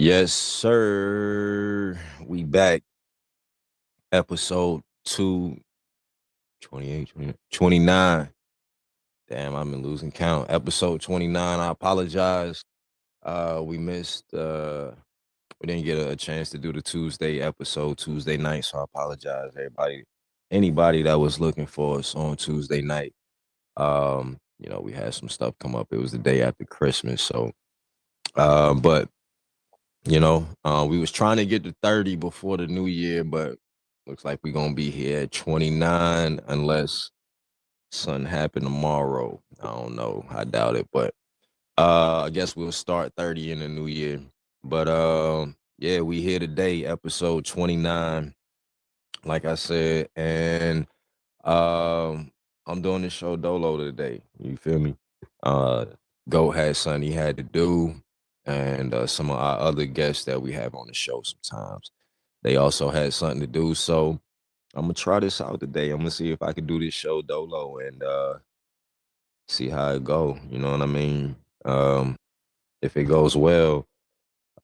Yes, sir. We back. Episode 2, 28, 29. Damn, I've been losing count. Episode 29. I apologize. We missed we didn't get a chance to do the Tuesday episode Tuesday night, so I apologize, everybody. Anybody that was looking for us on Tuesday night. We had some stuff come up. It was the day after Christmas. So but we was trying to get to 30 before the new year, but looks like we're gonna be here at 29 unless something happen tomorrow. I don't know. I doubt it, but I guess we'll start 30 in the new year. But yeah, we here today, episode 29, like I said, and I'm doing this show dolo today. You feel me? Uh Goat had something he had to do, and some of our other guests that we have on the show sometimes, they also had something to do. So I'm gonna try this out today. I'm gonna see if I can do this show dolo and see how it go. You know what I mean? If it goes well,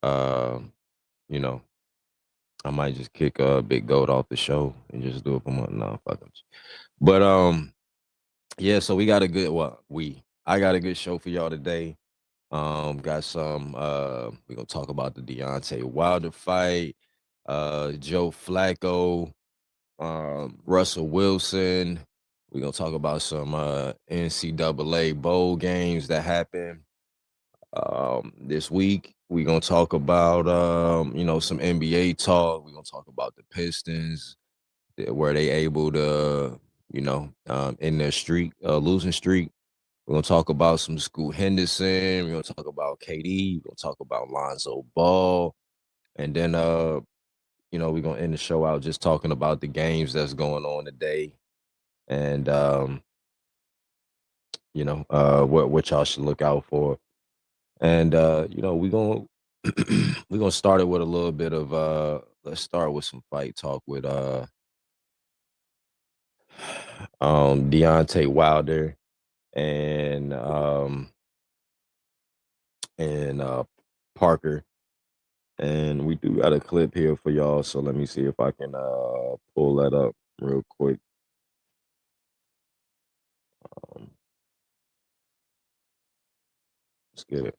uh, you know, I might just kick Big Goat off the show and just do it for my no fuck him. But yeah, so we got a good I got a good show for y'all today. Got some we're gonna talk about the Deontay Wilder fight, Joe Flacco, Russell Wilson. We're gonna talk about some NCAA bowl games that happened this week. We're gonna talk about some NBA talk. We're gonna talk about the Pistons, where they able to, in their streak, losing streak. We're gonna talk about some school Henderson. We're gonna talk about KD. We're gonna talk about Lonzo Ball, and then we're gonna end the show out just talking about the games that's going on today, and what y'all should look out for. And we're gonna we're gonna start it with a little bit of let's start with some fight talk with Deontay Wilder and and Parker. And we do got a clip here for y'all, so let me see if I can pull that up real quick. Um, let's get it.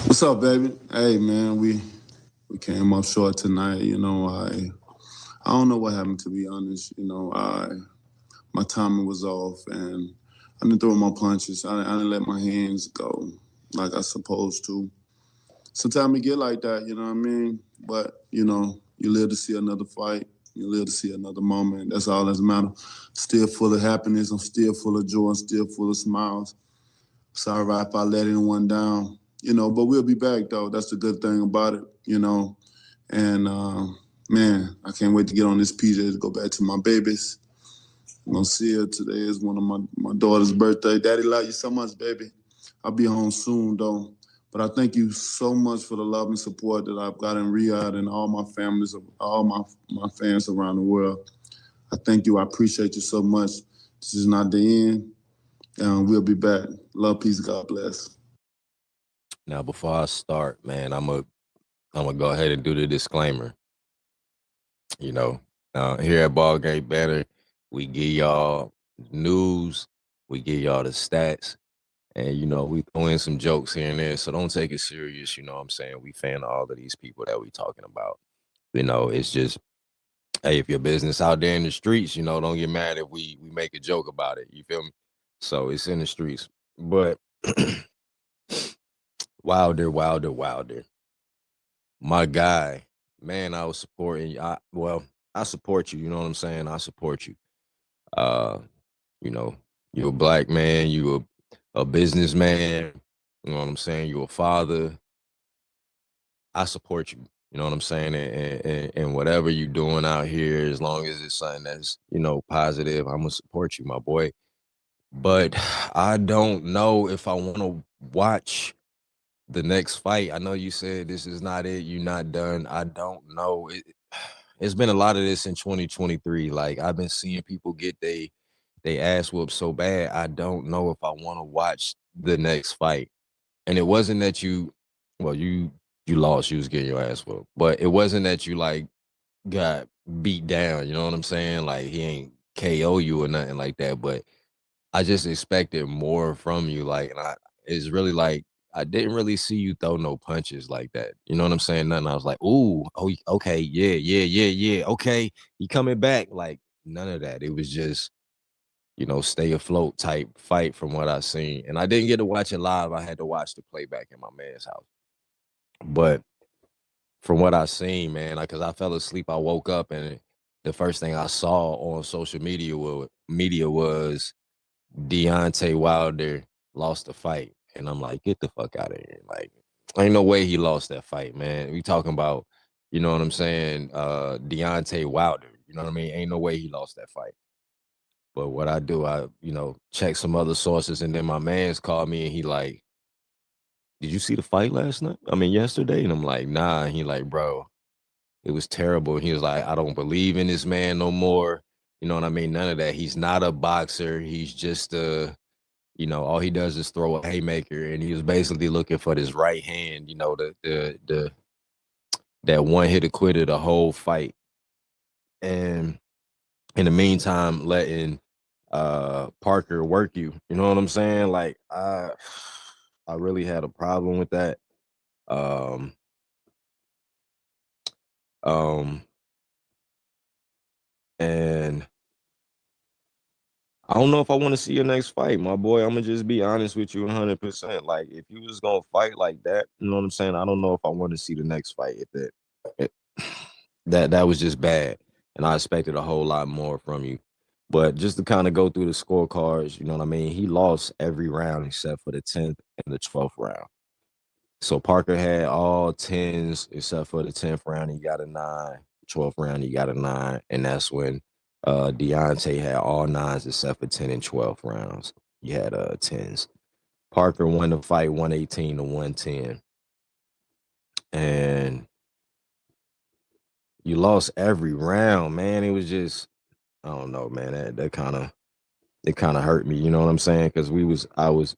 What's up, baby? Hey, man, we came up short tonight. I don't know what happened, to be honest. My timing was off, and I didn't throw my punches. I didn't let my hands go like I supposed to. Sometimes it get like that, you know what I mean? But you live to see another fight. You live to see another moment. That's all that matters. Still full of happiness. I'm still full of joy. I'm still full of smiles. Sorry if I let anyone down, but we'll be back though. That's the good thing about it. And man, I can't wait to get on this PJ to go back to my babies. I'm gonna see her today. Is one of my daughter's birthday. Daddy love you so much, baby. I'll be home soon though. But I thank you so much for the love and support that I've got in Riyadh and all my families, all my fans around the world. I thank you. I appreciate you so much. This is not the end. We'll be back. Love, peace, God bless. Now, before I start, man, I'm gonna go ahead and do the disclaimer. You know, here at Ballgame Banter, we give y'all news, we give y'all the stats, and we throw in some jokes here and there. So don't take it serious. You know what I'm saying? We fan all of these people that we talking about. It's just, hey, if your business out there in the streets, don't get mad if we make a joke about it. You feel me? So it's in the streets. But Wilder. My guy, man, I was supporting you. I support you, you know what I'm saying? I support you. Uh, you know, you're a black man, you a businessman, you know what I'm saying? You're a father. I support you. You know what I'm saying? And whatever you're doing out here, as long as it's something that's, positive, I'm gonna support you, my boy. But I don't know if I want to watch the next fight. I know you said this is not it. You're not done. I don't know. It's been a lot of this in 2023. Like I've been seeing people get they ass whooped so bad. I don't know if I want to watch the next fight. And it wasn't that Well, you lost. You was getting your ass whooped, but it wasn't that you like got beat down. You know what I'm saying? Like he ain't KO you or nothing like that. But I just expected more from you. Like, and it's really like I didn't really see you throw no punches like that. You know what I'm saying? Nothing. I was like, ooh, oh, okay, yeah, yeah, yeah, yeah, okay, he coming back. Like none of that. It was just stay afloat type fight from what I seen. And I didn't get to watch it live. I had to watch the playback in my man's house. But from what I seen, man, like, cause I fell asleep, I woke up and the first thing I saw on social media was Deontay Wilder lost the fight. And I'm like, get the fuck out of here. Like, ain't no way he lost that fight, man. We talking about, you know what I'm saying? Deontay Wilder. You know what I mean? Ain't no way he lost that fight. But what I do, check some other sources, and then my man's called me and he like, did you see the fight last night? I mean, yesterday? And I'm like, nah. And he like, bro, it was terrible. He was like, I don't believe in this man no more. You know what I mean? None of that. He's not a boxer. He's just all he does is throw a haymaker, and he was basically looking for this right hand, the that one hit quitter the whole fight. And in the meantime, letting Parker work you. You know what I'm saying? Like I really had a problem with that. Um um and I don't know if I want to see your next fight, my boy. I'm gonna just be honest with you 100%. Like, if you was gonna fight like that, you know what I'm saying? I don't know if I want to see the next fight. If it, that was just bad, and I expected a whole lot more from you. But just to kind of go through the scorecards, you know what I mean? He lost every round except for the 10th and the 12th round. So Parker had all tens except for the 10th round. He got a nine. 12th round, he got a nine. And that's when Deontay had all nines except for 10 and 12 rounds. He had tens. Parker won the fight 118 to 110. And you lost every round, man. It was just, I don't know, man. That kind of it kind of hurt me, you know what I'm saying? Because I was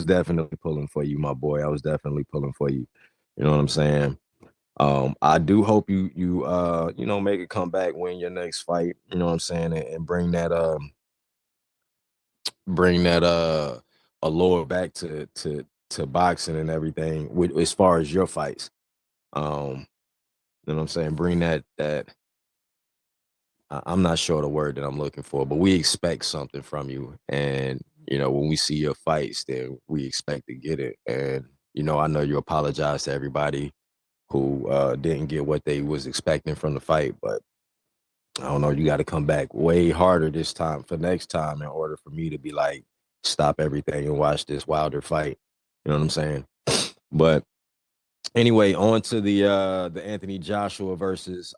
definitely pulling for you, my boy. I was definitely pulling for you. You know what I'm saying? I do hope you make a comeback, win your next fight, you know what I'm saying, and bring that allure back to boxing and everything with as far as your fights. Um, you know what I'm saying? Bring that I'm not sure the word that I'm looking for, but we expect something from you. And, when we see your fights, then we expect to get it. And, I know you apologize to everybody who didn't get what they was expecting from the fight, but I don't know, you got to come back way harder this time for next time in order for me to be like, stop everything and watch this Wilder fight. You know what I'm saying? But anyway, on to the Anthony Joshua versus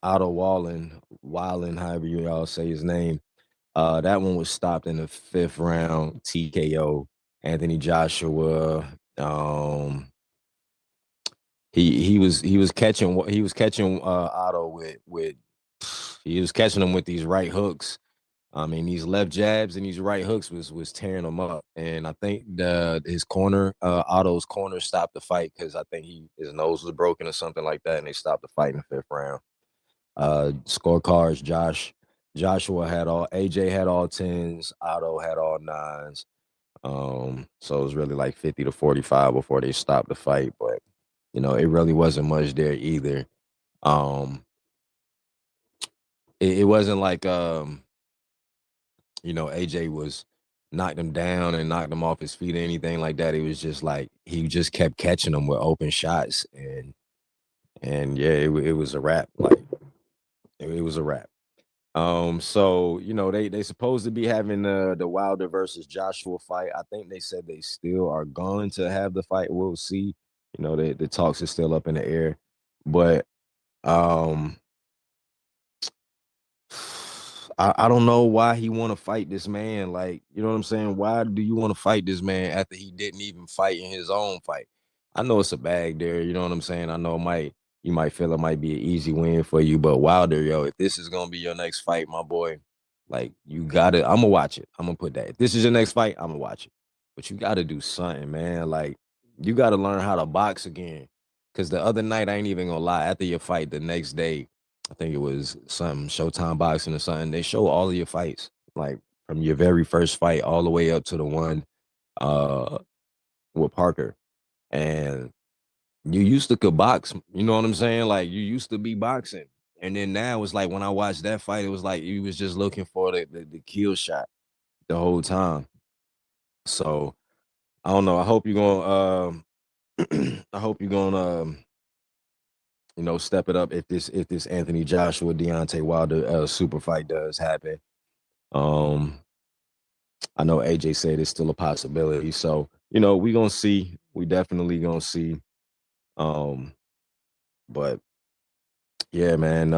Otto Wallen, however you all say his name. That one was stopped in the fifth round, TKO. Anthony Joshua, he was catching Otto with he was catching him with these right hooks. I mean, these left jabs and these right hooks was tearing him up. And I think his corner, Otto's corner, stopped the fight because I think his nose was broken or something like that, and they stopped the fight in the fifth round. Scorecards, Joshua had all, AJ had all tens, Otto had all nines. So it was really like 50 to 45 before they stopped the fight, but it really wasn't much there either. Um, it wasn't like AJ was knocked him down and knocked him off his feet or anything like that. It was just like he just kept catching them with open shots, and yeah, it was a wrap. Like it was a wrap. So they supposed to be having the Wilder versus Joshua fight. I think they said they still are going to have the fight. We'll see. The talks are still up in the air, but um, I don't know why he want to fight this man. Like, you know what I'm saying? Why do you want to fight this man after he didn't even fight in his own fight? I know it's a bag there. You know what I'm saying? I know you might feel it might be an easy win for you, but Wilder, yo, if this is gonna be your next fight, my boy, like you gotta. I'm gonna watch it. I'm gonna put that. If this is your next fight, I'm gonna watch it. But you gotta do something, man. Like you got to learn how to box again. Because the other night, I ain't even gonna lie. After your fight, the next day, I think it was some Showtime boxing or something. They show all of your fights, like from your very first fight all the way up to the one uh with Parker. And you used to could box, you know what I'm saying? Like you used to be boxing. And then now it's like when I watched that fight, it was like you was just looking for the kill shot the whole time. So I don't know. I hope you're gonna I hope you're gonna step it up if this Anthony Joshua Deontay Wilder super fight does happen. Um I know AJ said it's still a possibility. So, we gonna see. We definitely gonna see. Um, but yeah, man.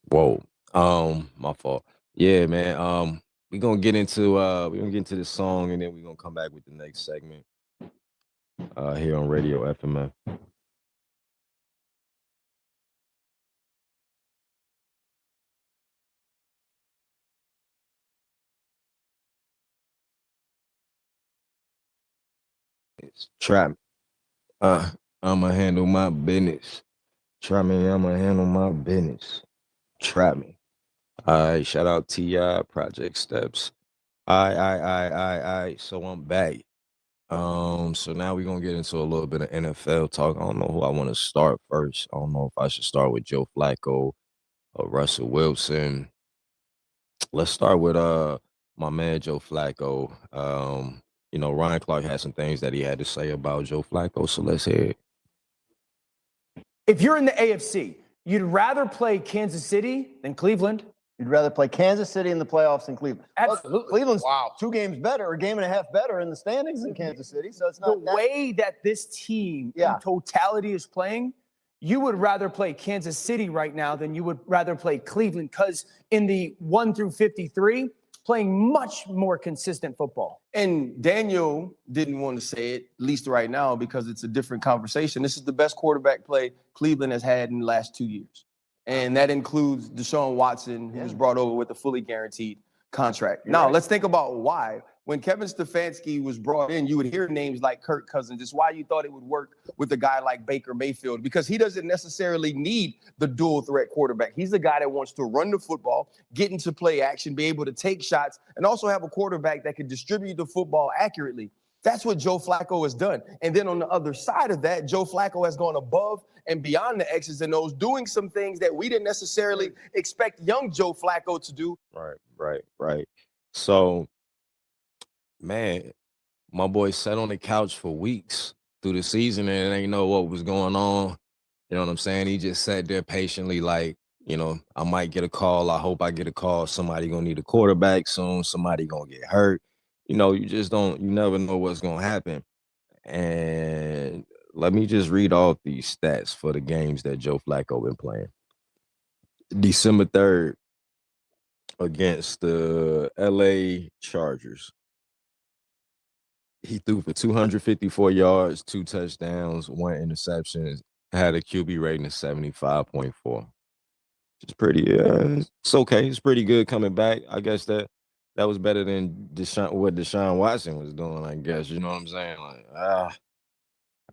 Whoa. My fault. Yeah, man. We're gonna get into this song and then we're gonna come back with the next segment here on Radio FMF. It's trap. Uh I'ma handle my business. Trap me, I'ma handle my business. Trap me. All right, shout out T.I. Project Steps. I. So I'm back. So now we're gonna get into a little bit of NFL talk. I don't know who I want to start first. I don't know if I should start with Joe Flacco or Russell Wilson. Let's start with my man Joe Flacco. Ryan Clark had some things that he had to say about Joe Flacco, so let's hear it. If you're in the AFC, you'd rather play Kansas City than Cleveland. You'd rather play Kansas City in the playoffs than Cleveland. Absolutely. Cleveland's 2 games better, or a game and a half better in the standings than Kansas City. So it's not the way that this team in totality is playing. You would rather play Kansas City right now than you would rather play Cleveland, because in the 1 through 53, playing much more consistent football. And Daniel didn't want to say it, at least right now, because it's a different conversation. This is the best quarterback play Cleveland has had in the last 2 years. And that includes Deshaun Watson, who was brought over with a fully guaranteed contract. Now, let's think about why. When Kevin Stefanski was brought in, you would hear names like Kirk Cousins. It's why you thought it would work with a guy like Baker Mayfield, because he doesn't necessarily need the dual threat quarterback. He's the guy that wants to run the football, get into play action, be able to take shots, and also have a quarterback that can distribute the football accurately. That's what Joe Flacco has done. And then on the other side of that, Joe Flacco has gone above and beyond the X's and O's, doing some things that we didn't necessarily expect young Joe Flacco to do. Right. So, man, my boy sat on the couch for weeks through the season and ain't know what was going on. You know what I'm saying? He just sat there patiently like, I might get a call. I hope I get a call. Somebody gonna need a quarterback soon. Somebody gonna get hurt. You never know what's gonna happen. And let me just read off these stats for the games that Joe Flacco been playing. December 3rd against the LA Chargers. He threw for 254 yards, 2 touchdowns, 1 interception, had a QB rating of 75.4. It's pretty, it's okay. It's pretty good coming back. I guess that was better than what Deshaun Watson was doing, I guess. You know what I'm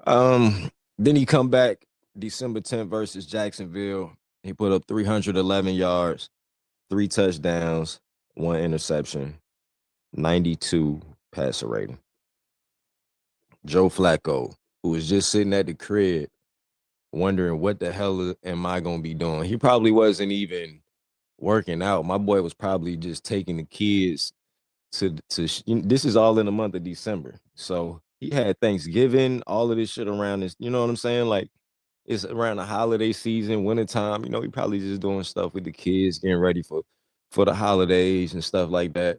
saying? Then he come back December 10th versus Jacksonville. He put up 311 yards, 3 touchdowns, 1 interception, 92 passer rating. Joe Flacco, who was just sitting at the crib wondering what the hell am I going to be doing. He probably wasn't even working out. My boy was probably just taking the kids this is all in the month of December. So he had Thanksgiving, all of this shit around this, you know what I'm saying? Like, it's around the holiday season, wintertime, he probably just doing stuff with the kids, getting ready for the holidays and stuff like that.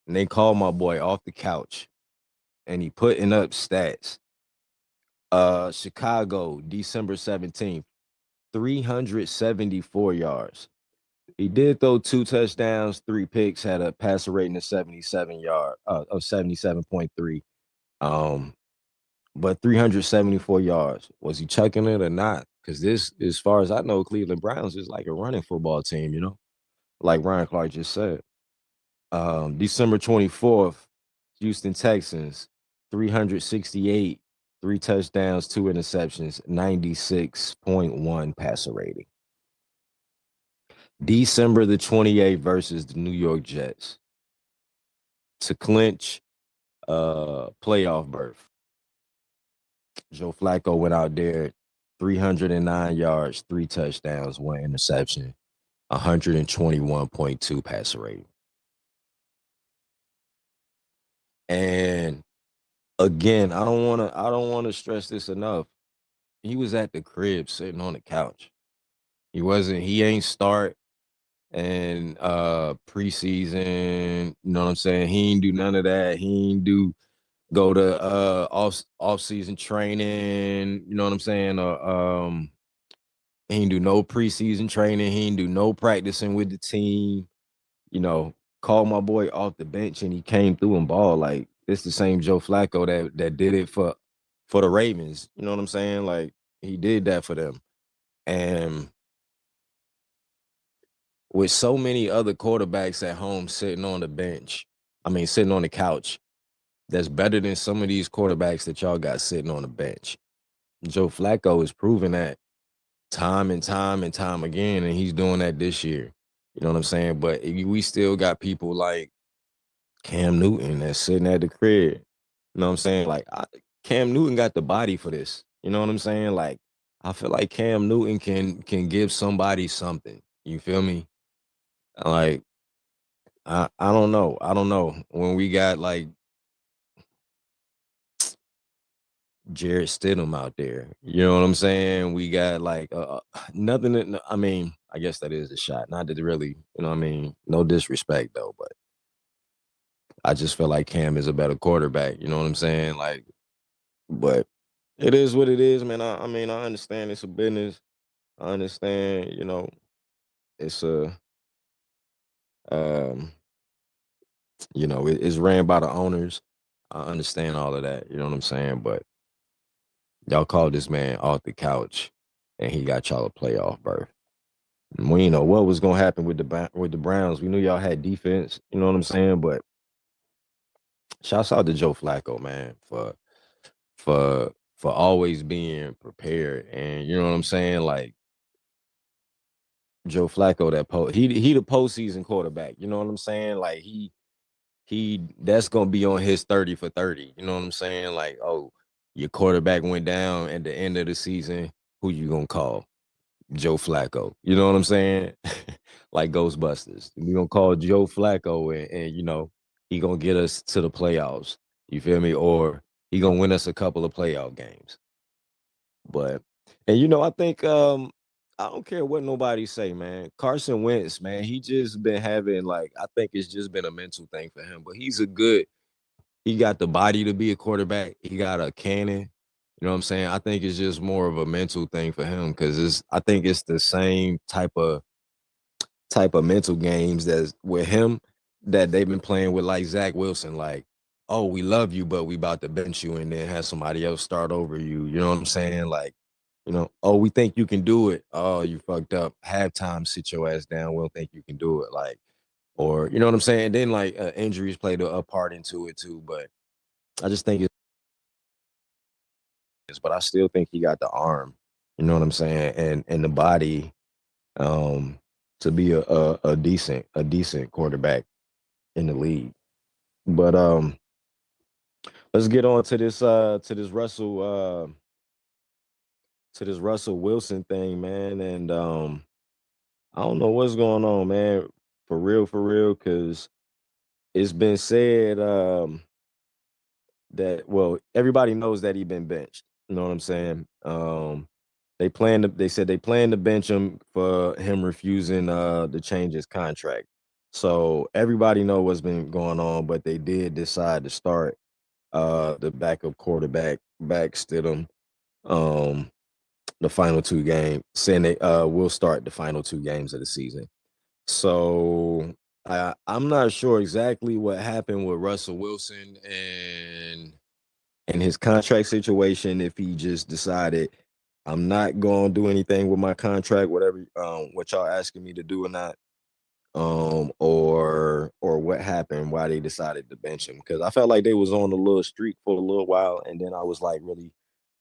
And they called my boy off the couch and he putting up stats. Chicago, December 17th, 374 yards. He did throw 2 touchdowns, 3 picks, had a passer rating of 77.3. But 374 yards. Was he chucking it or not? Because this, as far as I know, Cleveland Browns is like a running football team, like Ryan Clark just said. December 24th, Houston Texans, 368, 3 touchdowns, 2 interceptions, 96.1 passer rating. December the 28th versus the New York Jets to clinch playoff berth. Joe Flacco went out there, 309 yards, 3 touchdowns, 1 interception, 121.2 passer rating. And again, I don't want to stress this enough. He was at the crib sitting on the couch. He ain't start and preseason, you know what I'm saying? He ain't do none of that. He ain't go to off season training, you know what I'm saying? He ain't do no preseason training, he ain't do no practicing with the team, you know, called my boy off the bench and he came through and ball. Like, it's the same Joe Flacco that did it for the Ravens. You know what I'm saying? Like, he did that for them. And with so many other quarterbacks at home sitting on the sitting on the couch, that's better than some of these quarterbacks that y'all got sitting on the bench. Joe Flacco is proving that time and time and time again, and he's doing that this year. You know what I'm saying? But we still got people like Cam Newton that's sitting at the crib. You know what I'm saying? Like, Cam Newton got the body for this. You know what I'm saying? Like, I feel like Cam Newton can give somebody something. You feel me? Like, I don't know. I don't know. When we got like Jared Stidham out there, you know what I'm saying? We got like nothing. I mean, I guess that is a shot. Not that really, you know what I mean? No disrespect though, but I just feel like Cam is a better quarterback. You know what I'm saying? Like, but it is what it is, man. I mean, I understand it's a business. I understand, you know, it's um, it's ran by the owners. I understand all of that. You know what I'm saying? But y'all called this man off the couch, and he got y'all a playoff berth. And we didn't know what was gonna happen with the Browns. We knew y'all had defense. You know what I'm saying? But shouts out to Joe Flacco, man, for always being prepared. And you know what I'm saying? Like, Joe Flacco, he the postseason quarterback. You know what I'm saying? Like, he that's gonna be on his 30 for 30. You know what I'm saying? Like, oh, your quarterback went down at the end of the season. Who you gonna call? Joe Flacco. You know what I'm saying? Like Ghostbusters. We gonna call Joe Flacco and you know, he gonna get us to the playoffs. You feel me? Or he gonna win us a couple of playoff games. But and you know, I think I don't care what nobody say, man. Carson Wentz, man, he just been having like, I think it's just been a mental thing for him. But he got the body to be a quarterback. He got a cannon. You know what I'm saying? I think it's just more of a mental thing for him because I think it's the same type of mental games that's with him that they've been playing with like Zach Wilson. Like, oh, we love you, but we about to bench you and then have somebody else start over you. You know what I'm saying? Like, you know, oh, we think you can do it. Oh, you fucked up. Halftime, sit your ass down. We don't think you can do it. Like, or you know what I'm saying? Then like injuries played a part into it too. But I just think but I still think he got the arm. You know what I'm saying? And the body to be a decent quarterback in the league. But let's get on to this Russell Wilson thing, man. And I don't know what's going on, man. For real, because it's been said that, well, everybody knows that he been benched. You know what I'm saying? They said they plan to bench him for him refusing to change his contract. So everybody know what's been going on, but they did decide to start the backup quarterback back Stidham the final 2 games, saying they will start the final 2 games of the season. So I'm not sure exactly what happened with Russell Wilson and his contract situation. If he just decided, I'm not going to do anything with my contract, whatever what y'all asking me to do or not. or what happened, why they decided to bench him. Because I felt like they was on a little streak for a little while, and then I was like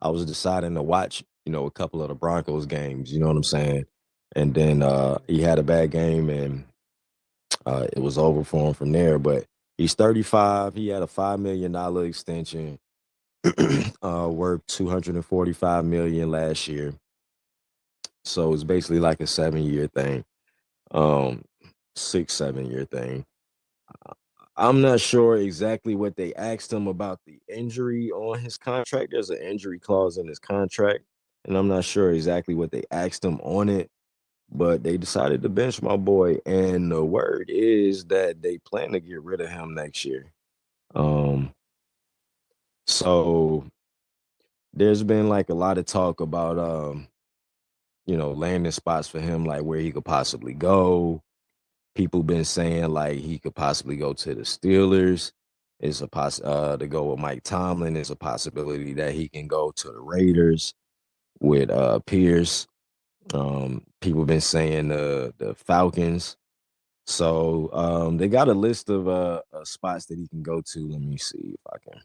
I was deciding to watch, a couple of the Broncos games, you know what I'm saying? And then he had a bad game, and it was over for him from there. But he's 35. He had a $5 million extension, worth $245 million last year. So it's basically like a 7-year thing, 6-7 year thing. I'm not sure exactly what they asked him about the injury on his contract. There's an injury clause in his contract, and I'm not sure exactly what they asked him on it, but they decided to bench my boy. And the word is that they plan to get rid of him next year. So there's been like a lot of talk about landing spots for him, like where he could possibly go. People been saying like he could possibly go to the Steelers. It's a to go with Mike Tomlin. It's a possibility that he can go to the Raiders with Pierce. People been saying the Falcons. So they got a list of spots that he can go to. Let me see if I can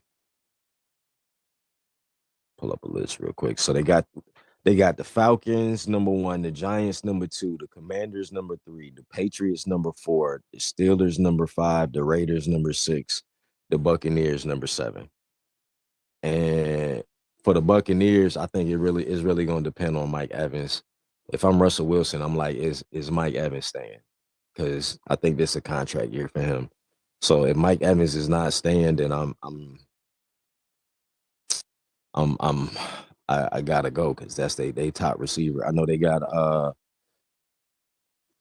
pull up a list real quick. So they got the Falcons number 1, the Giants number 2, the Commanders number 3, the Patriots number 4, the Steelers number 5, the Raiders number 6, the Buccaneers number 7. And for the Buccaneers, I think it's really going to depend on Mike Evans. If I'm Russell Wilson, I'm like, is Mike Evans staying? Because I think this is a contract year for him. So if Mike Evans is not staying, then I gotta go because that's they top receiver. I know they got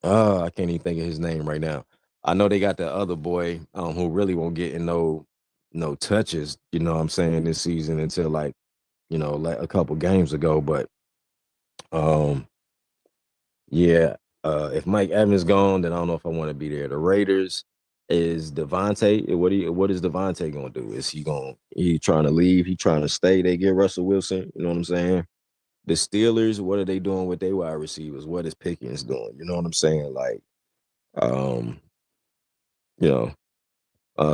I can't even think of his name right now. I know they got the other boy who really won't get in no touches, you know what I'm saying, this season until like a couple games ago. But yeah, if Mike Evans gone, then I don't know if I want to be there. The Raiders is Devontae. What is Devontae gonna do? Is he trying to leave? He trying to stay? They get Russell Wilson, you know what I'm saying? The Steelers, what are they doing with their wide receivers? What is Pickens doing? You know what I'm saying? Like, um, you know,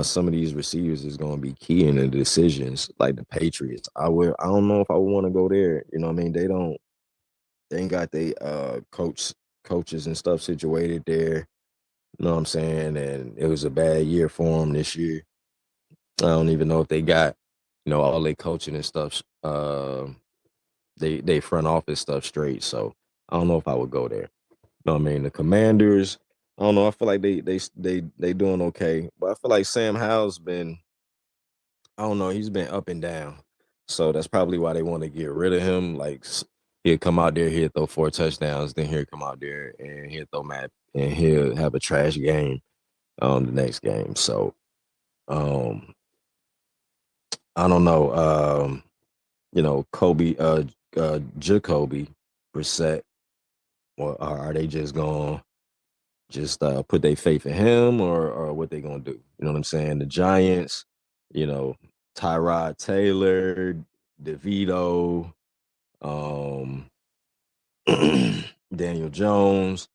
some of these receivers is going to be key in the decisions. Like the Patriots, I don't know if I want to go there. You know what I mean? They ain't got they coaches and stuff situated there. You know what I'm saying? And it was a bad year for them this year. I don't even know if they got all their coaching and stuff. They front office stuff straight. So I don't know if I would go there. You know what I mean? The Commanders, I don't know. I feel like they doing okay, but I feel like Sam Howell's been, I don't know, he's been up and down. So that's probably why they want to get rid of him. Like he'll come out there, he'll throw 4 touchdowns, then he'll come out there and he'll throw map and he'll have a trash game the next game. So I don't know. Kobe, Jacoby Brissett, or are they just going just put their faith in him, or what they gonna do? You know what I'm saying? The Giants, Tyrod Taylor, DeVito, um, Daniel Jones.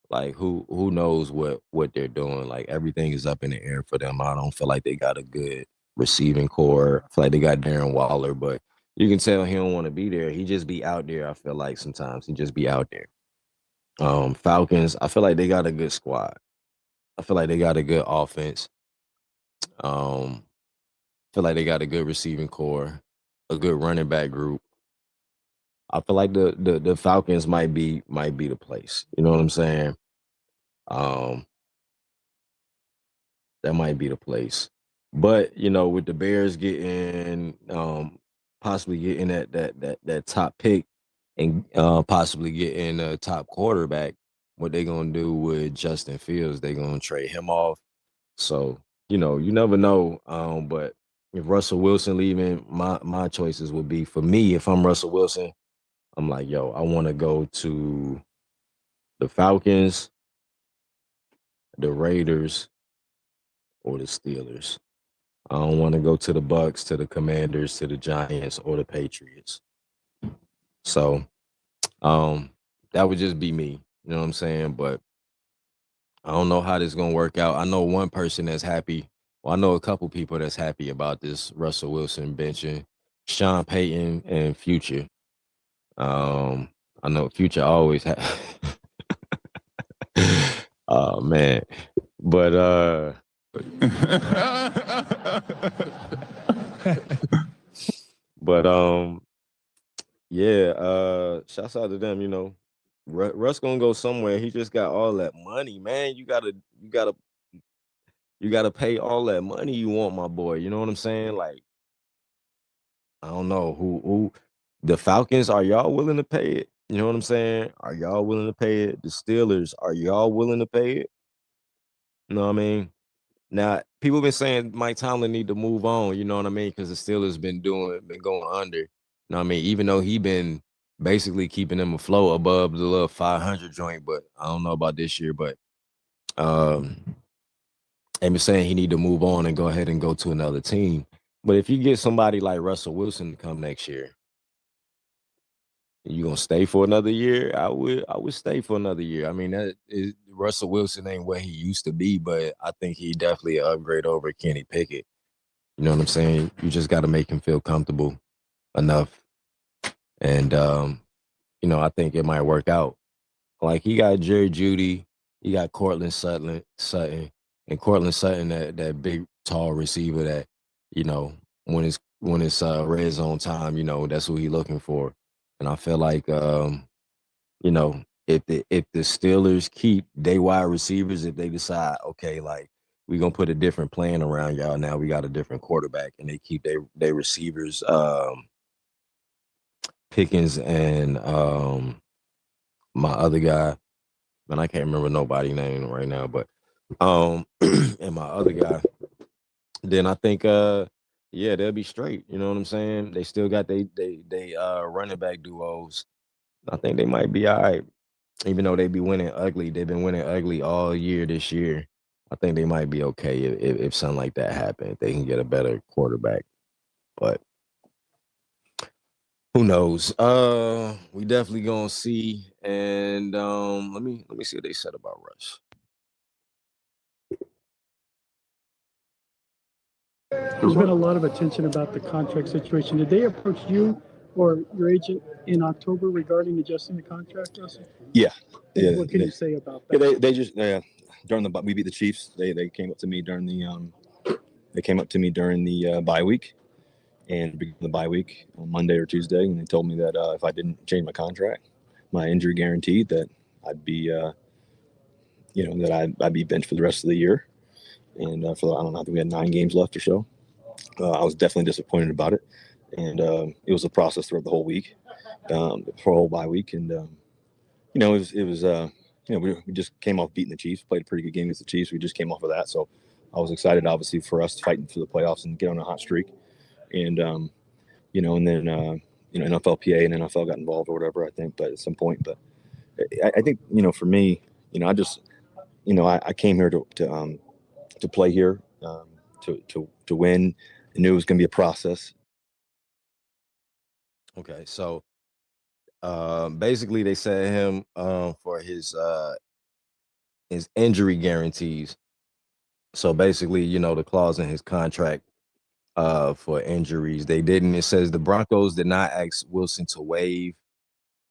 Like who knows what they're doing? Like everything is up in the air for them. I don't feel like they got a good receiving core. I feel like they got Darren Waller, but you can tell he don't want to be there. He just be out there. I feel like sometimes he just be out there. Falcons, I feel like they got a good squad. I feel like they got a good offense. I feel like they got a good receiving core, a good running back group. I feel like the Falcons might be the place. You know what I'm saying? Um, that might be the place. But with the Bears getting possibly getting that top pick and possibly getting a top quarterback, what they gonna do with Justin Fields? They gonna trade him off. So you never know. But if Russell Wilson leaving, my choices would be, for me, if I'm Russell Wilson, I'm like, yo, I want to go to the Falcons, the Raiders, or the Steelers. I don't want to go to the Bucks, to the Commanders, to the Giants, or the Patriots. So that would just be me. You know what I'm saying? But I don't know how this is gonna work out. I know one person that's happy. Well, I know a couple people that's happy about this Russell Wilson benching, Sean Payton and Future. I know Future always oh man. But but yeah, shouts out to them, you know. Russ gonna go somewhere. He just got all that money, man. You gotta pay all that money you want, my boy. You know what I'm saying? Like, I don't know who the Falcons, are y'all willing to pay it? You know what I'm saying? Are y'all willing to pay it? The Steelers, are y'all willing to pay it? You know what I mean? Now, people been saying Mike Tomlin need to move on, you know what I mean? Because the Steelers been going under. You know what I mean? Even though he been basically keeping them afloat above the little 500 joint, but I don't know about this year. But they been saying he need to move on and go ahead and go to another team. But if you get somebody like Russell Wilson to come next year, you gonna stay for another year? I would stay for another year. I mean, Russell Wilson ain't what he used to be, but I think he definitely an upgrade over Kenny Pickett. You know what I'm saying? You just got to make him feel comfortable enough, and you know, I think it might work out. Like, he got Jerry Jeudy, he got Cortland Sutton, and Cortland Sutton, that big tall receiver that, you know, when it's red zone time, you know, that's who he looking for. And I feel like you know, if the Steelers keep they wide receivers, if they decide, okay, like, we gonna put a different plan around y'all now, we got a different quarterback, and they keep they receivers, Pickens and my other guy, man, I can't remember nobody's name right now, but and my other guy, then I think yeah, they'll be straight. You know what I'm saying? They still got they running back duos. I think they might be all right. Even though they be winning ugly, they've been winning ugly all year this year. I think they might be okay if something like that happens. If they can get a better quarterback. But who knows? We definitely gonna see. And let me see what they said about Russ. There's been a lot of attention about the contract situation. Did they approach you or your agent in October regarding adjusting the contract, Russell? Yeah. What can you say about that? Yeah, they just during we beat the Chiefs. They came up to me during the bye week, and the bye week on Monday or Tuesday, and they told me that if I didn't change my contract, my injury guaranteed, that I'd be I'd be benched for the rest of the year. And for I don't know, I think we had 9 games left or so. I was definitely disappointed about it, and it was a process throughout the whole week, for a whole bye week, and it was we just came off beating the Chiefs, played a pretty good game against the Chiefs. We just came off of that, so I was excited, obviously, for us fighting for the playoffs and get on a hot streak, and and then NFLPA and NFL got involved or whatever, I think, but at some point, but I think for me, I just I came here to play here, to win. I knew it was going to be a process. Okay, so basically they said him for his injury guarantees. So basically, the clause in his contract for injuries, it says the Broncos did not ask Wilson to waive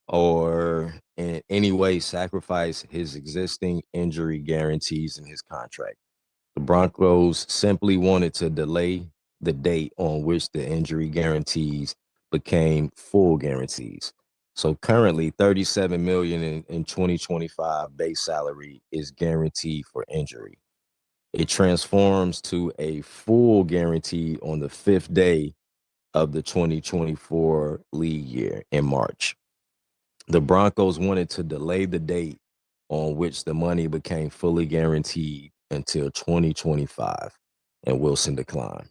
or in any way sacrifice his existing injury guarantees in his contract. The Broncos simply wanted to delay the date on which the injury guarantees became full guarantees. So currently $37 million in 2025 base salary is guaranteed for injury. It transforms to a full guarantee on the 5th day of the 2024 league year in March. The Broncos wanted to delay the date on which the money became fully guaranteed until 2025, and Wilson declined.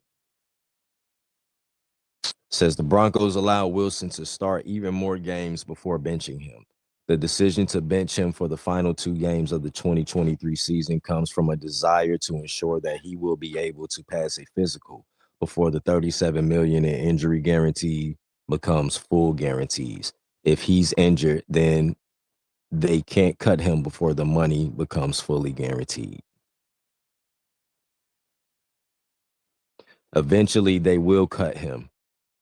Says the Broncos allowed Wilson to start even more games before benching him. The decision to bench him for the final 2 games of the 2023 season comes from a desire to ensure that he will be able to pass a physical before the $37 million in injury guarantee becomes full guarantees. If he's injured, then they can't cut him before the money becomes fully guaranteed. Eventually, they will cut him.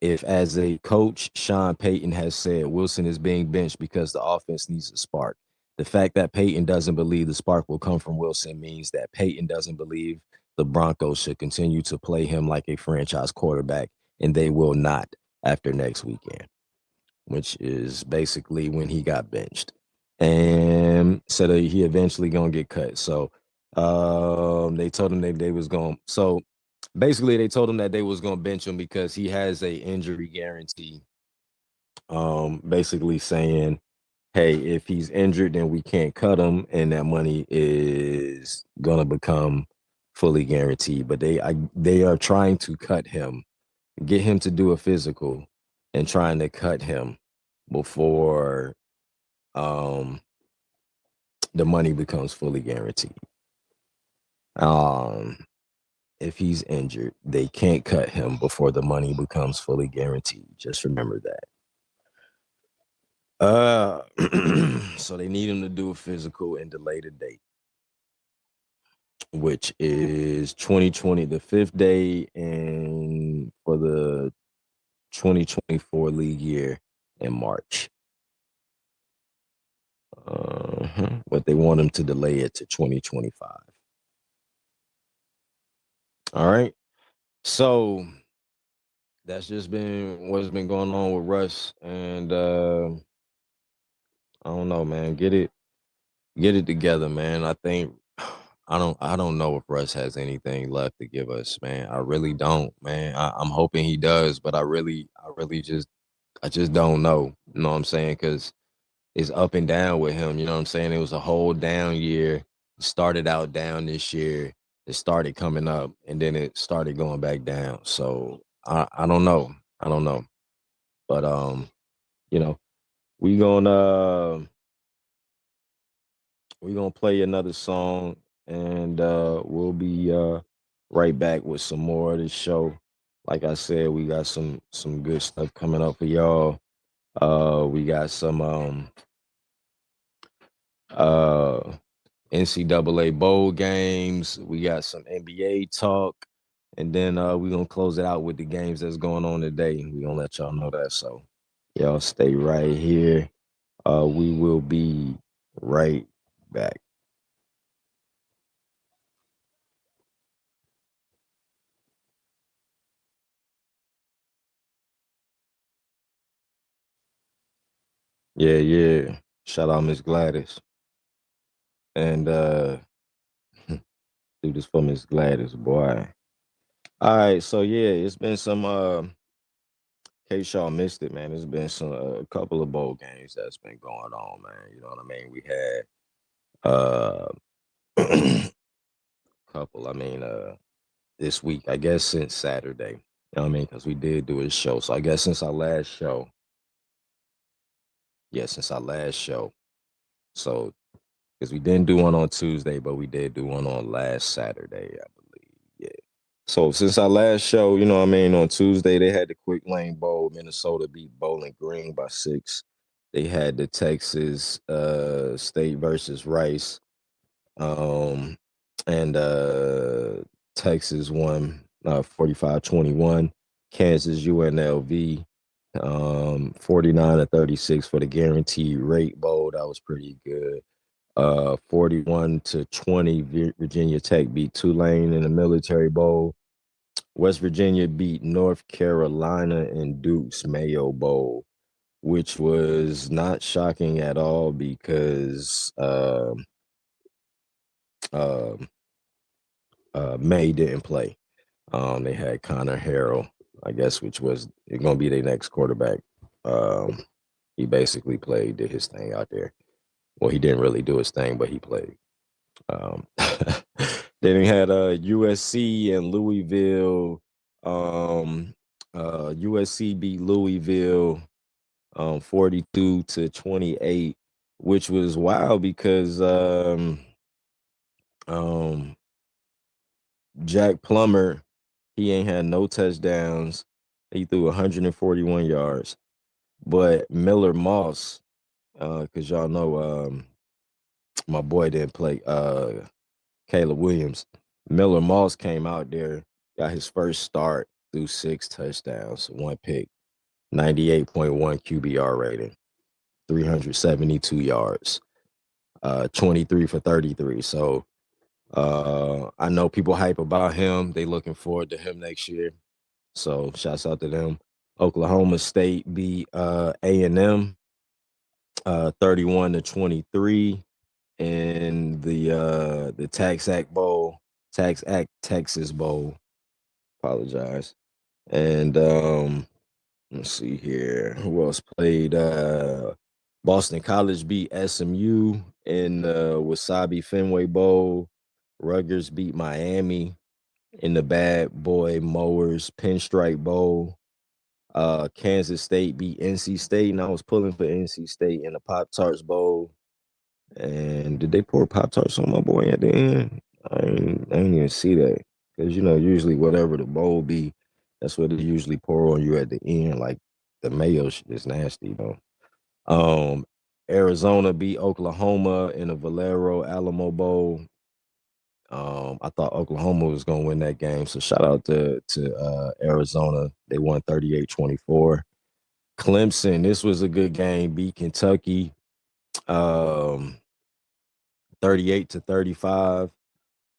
If, as a coach, Sean Payton has said Wilson is being benched because the offense needs a spark. The fact that Payton doesn't believe the spark will come from Wilson means that Payton doesn't believe the Broncos should continue to play him like a franchise quarterback, and they will not after next weekend, which is basically when he got benched. And said he eventually gonna get cut. So they told him they was going. So basically, they told him that they was gonna bench him because he has a injury guarantee. Basically saying, hey, if he's injured, then we can't cut him, and that money is gonna become fully guaranteed. But they are trying to cut him, get him to do a physical, and trying to cut him before the money becomes fully guaranteed. If he's injured, they can't cut him before the money becomes fully guaranteed. Just remember that. So they need him to do a physical and delay the date, which is 2020, the 5th day, and for the 2024 league year in March. But they want him to delay it to 2025. All right. So that's just been what's been going on with Russ, and I don't know, man. Get it together, man. I think I don't know if Russ has anything left to give us, man. I really don't, man. I'm hoping he does, but I just don't know. You know what I'm saying? Because it's up and down with him. You know what I'm saying? It was a whole down year. It started out down this year. It started coming up, and then it started going back down. So I don't know. I don't know. But you know, we gonna play another song, and we'll be right back with some more of this show. Like I said, we got some good stuff coming up for y'all. We got some NCAA bowl games. We got some NBA talk, and then we're gonna close it out with the games that's going on today. We're gonna let y'all know that. So y'all stay right here. We will be right back. Yeah. Shout out Miss Gladys. And do this for Miss Gladys, boy. All right, so yeah, it's been some in case y'all missed it, man. There's been some a couple of bowl games that's been going on, man. You know what I mean? We had couple, this week, I guess since Saturday. You know what I mean? Because we did do a show. So I guess since our last show. So because we didn't do one on Tuesday, but we did do one on last Saturday, I believe. Yeah. So since our last show, you know what I mean, on Tuesday, they had the Quick Lane Bowl. Minnesota beat Bowling Green by 6. They had the Texas State versus Rice. And Texas won 45-21. Kansas UNLV 49-36 for the Guaranteed Rate Bowl. That was pretty good. 41-20, Virginia Tech beat Tulane in the Military Bowl. West Virginia beat North Carolina in Duke's Mayo Bowl, which was not shocking at all because May didn't play. They had Connor Harrell, I guess, which was going to be their next quarterback. He basically did his thing out there. Well, he didn't really do his thing, but he played. Then we had USC and Louisville. USC beat Louisville 42-28, which was wild because Jack Plummer, he ain't had no touchdowns. He threw 141 yards. But Miller Moss, because y'all know my boy didn't play. Caleb Williams. Miller Moss came out there, got his first start, threw 6 touchdowns, 1 pick, 98.1 QBR rating, 372 yards, 23 for 33. So I know people hype about him. They looking forward to him next year. So shouts out to them. Oklahoma State beat A&M 31-23 in the Tax Act Texas Bowl. Apologize. And let's see here. Who else played? Boston College beat SMU in the Wasabi Fenway Bowl. Rutgers beat Miami in the Bad Boy Mowers Pinstripe Bowl. Kansas State beat NC State, and I was pulling for NC State in the Pop Tarts Bowl. And did they pour Pop Tarts on my boy at the end? I didn't even see that, because usually whatever the bowl be, that's what they usually pour on you at the end. Like the mayo is nasty though. Arizona beat Oklahoma in the Valero Alamo Bowl. I thought Oklahoma was gonna win that game, so shout out to Arizona. They won 38-24. Clemson, this was a good game, beat Kentucky 38-35.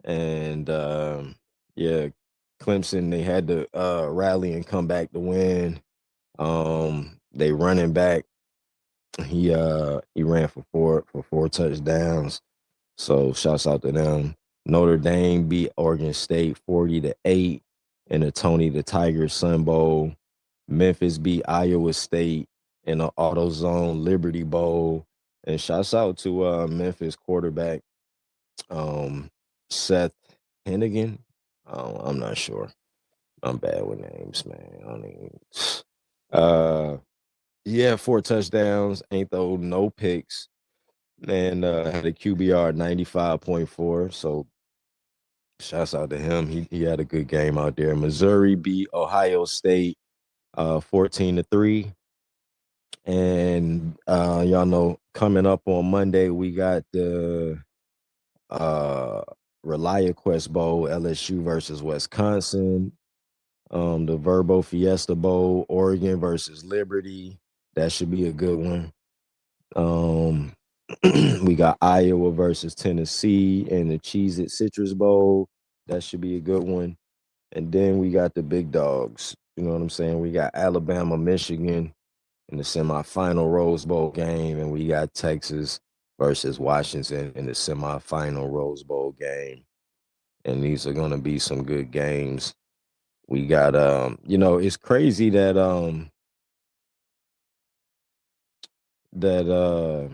And yeah, Clemson, they had to rally and come back to win. They running back, he ran for four touchdowns. So shouts out to them. Notre Dame beat Oregon State 40-8 in the Tony the Tiger Sun Bowl. Memphis beat Iowa State in the AutoZone Liberty Bowl. And shouts out to Memphis quarterback Seth Hennigan. I'm not sure. I'm bad with names, man. I don't even. Yeah, 4 touchdowns, ain't throw no picks, and had a QBR 95.4. So shouts out to him. He had a good game out there. Missouri beat Ohio State 14-3. And y'all know, coming up on Monday, we got the ReliaQuest Bowl, LSU versus Wisconsin. The Verbo Fiesta Bowl, Oregon versus Liberty. That should be a good one. We got Iowa versus Tennessee and the Cheez-It Citrus Bowl. That should be a good one. And then we got the big dogs. You know what I'm saying? We got Alabama, Michigan in the semifinal Rose Bowl game, and we got Texas versus Washington in the semifinal Rose Bowl game. And these are going to be some good games. We got it's crazy that that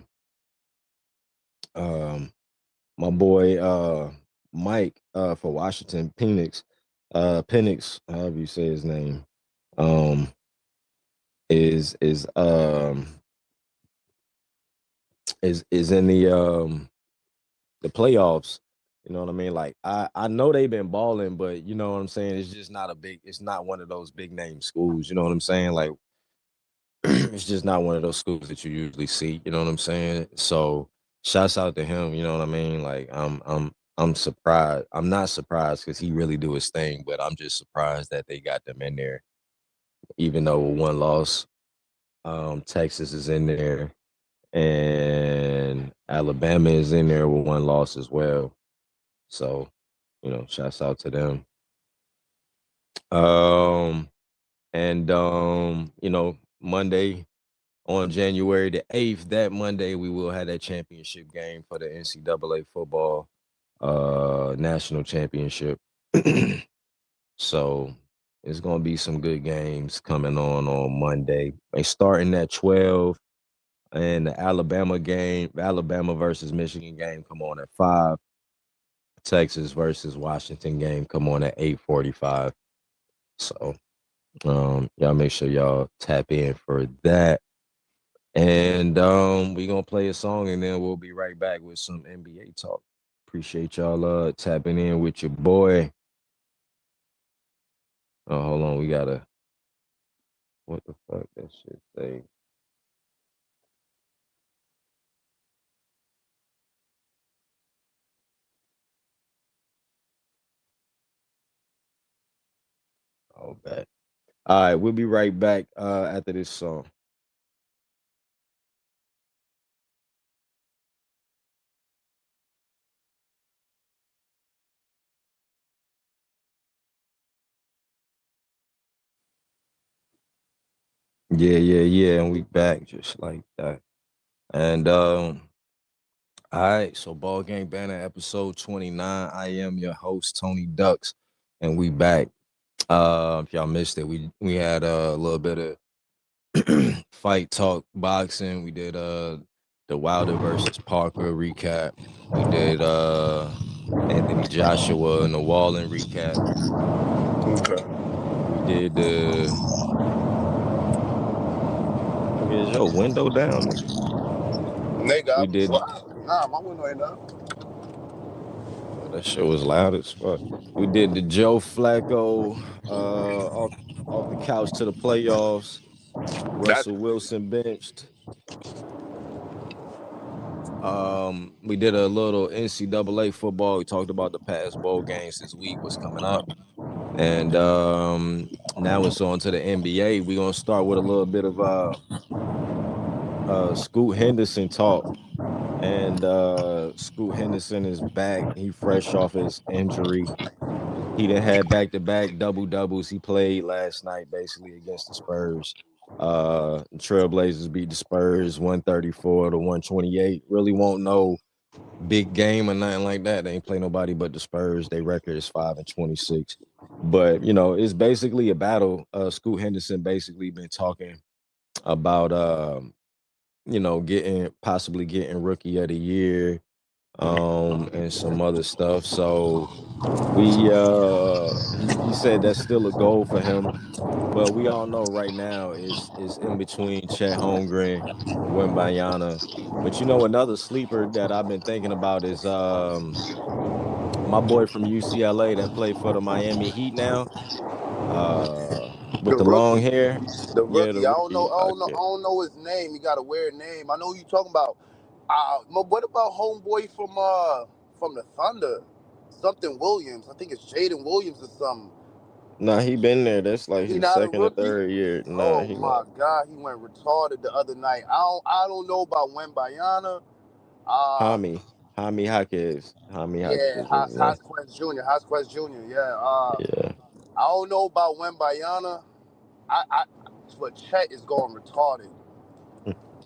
my boy Mike for Washington Penix, however you say his name, is in the playoffs. You know what I mean? Like I know they've been balling, but you know what I'm saying? It's not one of those big name schools. You know what I'm saying? Like it's just not one of those schools that you usually see. You know what I'm saying? So shouts out to him. You know what I mean? Like I'm surprised. I'm not surprised because he really do his thing, but I'm just surprised that they got them in there, even though one loss. Texas is in there, and Alabama is in there with 1 loss as well. So, shouts out to them. And Monday on January the 8th, that Monday, we will have that championship game for the NCAA football national championship. So it's gonna be some good games coming on Monday. They starting at 12, and the Alabama versus Michigan game, come on at 5. Texas versus Washington game come on at 8:45. So y'all make sure y'all tap in for that. And we gonna play a song, and then we'll be right back with some NBA talk. Appreciate y'all tapping in with your boy. Oh, hold on, we gotta, what the fuck that shit say? Bet. All right, we'll be right back after this song. Yeah, and we back just like that. And all right, so Ballgame Banter episode 29. I am your host, Tony Ducks, and we back. If y'all missed it, we had a little bit of fight talk boxing. We did the Wilder versus Parker recap. We did Anthony Joshua and the Wallen recap. Okay. We did the is your window down, nigga? Nigga, We did nah, my window ain't down. that shit was loud as fuck. We did the Joe Flacco off the couch to the playoffs. That's Russell Wilson benched. We did a little NCAA football. We talked about the past bowl games this week, what's coming up. And now it's on to the NBA. We're gonna start with a little bit of Scoot Henderson talk. And Scoot Henderson is back. He fresh off his injury. He done had back-to-back double-doubles. He played last night basically against the Spurs. Trailblazers beat the Spurs 134 to 128. Really won't know big game or nothing like that. They ain't play nobody but the Spurs. Their record is 5-26. But it's basically a battle. Scoot Henderson basically been talking about possibly getting rookie of the year, and some other stuff. So he said that's still a goal for him. But we all know right now is in between Chet Holmgren, Wembanyama. But another sleeper that I've been thinking about is my boy from UCLA that played for the Miami Heat now. The With the long rookie, hair. the Yeah, the rookie. I don't know. rookie. I don't know. I don't know his name. He got a weird name. I know who you talking about. What about homeboy from the Thunder? Something Williams. I think it's Jaden Williams or something. Nah, he been there. That's like He his not a second or rookie. third year. Nah, Oh he my not. God, he went retarded the other night. I don't know about Wembanyama. Hami Jaquez. Hami Yeah, Jaquez is his name. Hasquez Jr. Yeah. Yeah. I don't know about Wembanyama. But Chet is going retarded.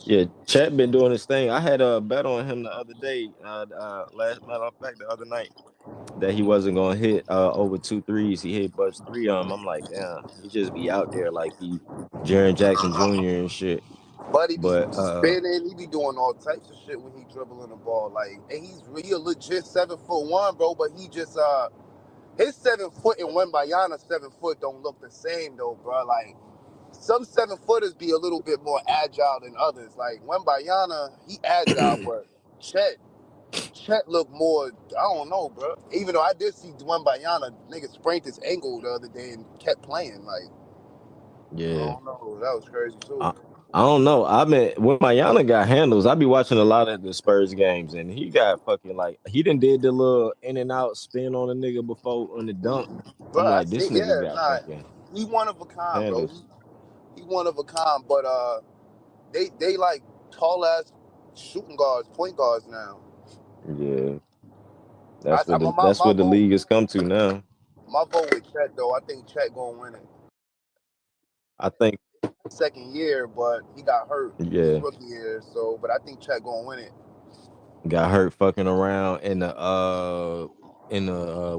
Yeah, Chet been doing his thing. I had a bet on him the other day. Last matter of fact, the other night, that he wasn't gonna hit over 2 threes. He hit bust 3 on him. I'm like, damn, he just be out there like he Jaren Jackson Jr. and shit. But he be But spinning, he be doing all types of shit when he dribbling the ball. Like, and he's really a legit 7'1", bro. But he just his 7 foot and Wembanyama's 7 foot don't look the same though, bro. Like some 7-footers be a little bit more agile than others. Like Wembanyama, he agile, but Chet look more. I don't know, bro. Even though I did see Wembanyama, nigga sprained his ankle the other day and kept playing. Like I yeah, don't know, that was crazy too. I don't know. I mean, when Mayana got handles, I be watching a lot of the Spurs games, and he got fucking like he done did the little in and out spin on a nigga before on the dunk. Bro, I'm I like, see, this nigga yeah, got nah, fucking he one of a kind, bro. handles. He one of a kind, but they like tall ass shooting guards, point guards now. Yeah, My that's what the vote, league has come to now. my vote with Chet though. I think Chet gonna win it. I think, Second year, but he got hurt his yeah, rookie year, so but I think Chet gonna win it. got hurt fucking around in the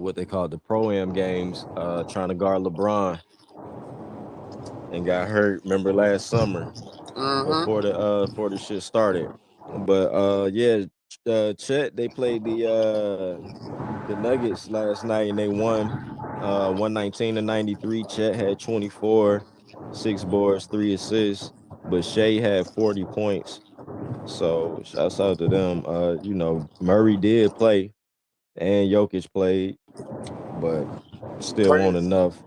what they call the pro-am games, trying to guard LeBron, and got hurt. Remember last summer Mm-hmm. before the shit started. But yeah, Chet, they played the Nuggets last night and they won 119 to 93. Chet had 24, 6 boards, 3 assists, but Shea had 40 points. So shouts out to them. Murray did play and Jokic played, but still won't Prayers, enough.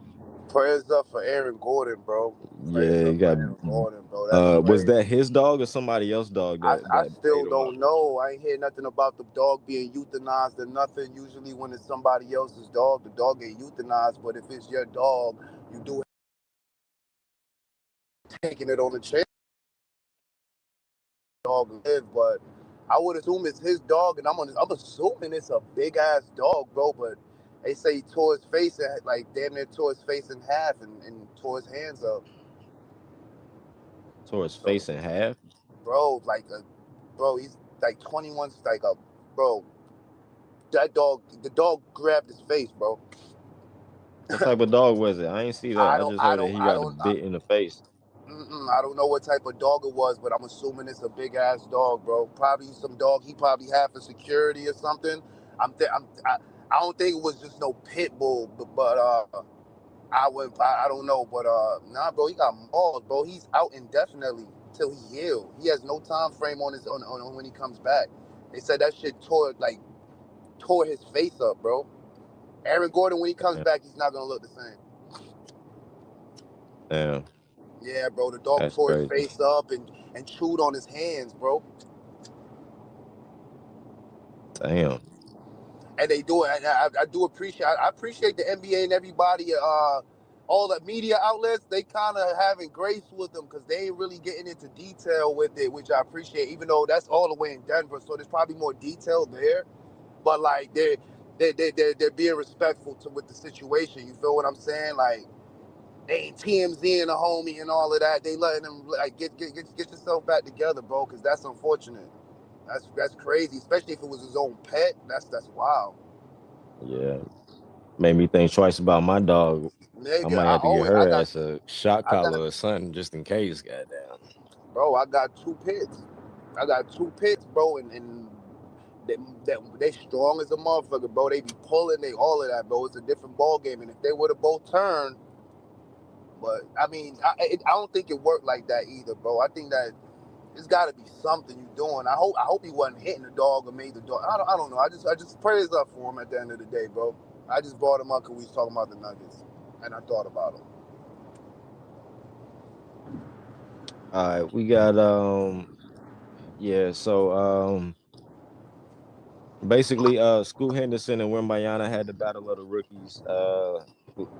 prayers up for Aaron Gordon, bro. Prayers Yeah, he up for got Aaron Gordon, bro. That's was crazy. that his dog or somebody else's dog I that still ate him up? don't know. I ain't hear nothing about the dog being euthanized or nothing. Usually when it's somebody else's dog, the dog get euthanized. But if it's your dog, you do taking it on the chin. Dog live, but I would assume it's his dog, and I'm assuming it's a big ass dog, bro. But they say he tore his face, like damn near tore his face in half, and tore his hands up. Tore his face in half. Bro, he's like 21, like a bro. The dog grabbed his face, bro. What type of dog was it? I ain't see that. I just heard that he got a bit in the face. I don't know what type of dog it was, but I'm assuming it's a big ass dog, bro. Probably some dog he probably had for security or something. I don't think it was just no pit bull, but I don't know, but nah, bro, he got mauled, bro. He's out indefinitely till he healed. He has no time frame on when he comes back. They said that shit tore his face up, bro. Aaron Gordon, when he comes back, he's not gonna look the same. Damn. Yeah, bro, the dog That's tore crazy. his face up and chewed on his hands, bro. Damn. And they do it. I do appreciate. I appreciate the NBA and everybody. All the media outlets, they kind of having grace with them because they ain't really getting into detail with it, which I appreciate. Even though that's all the way in Denver, so there's probably more detail there. But like they're being respectful with the situation. You feel what I'm saying? Like they ain't TMZ and a homie and all of that. They letting them like get yourself back together, bro, because that's unfortunate. That's crazy, especially if it was his own pet. That's wild. Yeah. Made me think twice about my dog. Nigga, I might have to get her ass a shot I got collar or something just in case, goddamn. bro, I got two pits. Bro, and they strong as a motherfucker, bro. They be pulling, they all of that, bro. It's a different ball game, and if they would have both turned, but I mean, I don't think it worked like that either, bro. I think that it's got to be something you doing. I hope he wasn't hitting the dog or made the dog. I don't know. I just praise up for him at the end of the day, bro. I just brought him up because we was talking about the Nuggets, and I thought about him. All right, we got so basically Scoot Henderson and Wimbayana had the battle of the rookies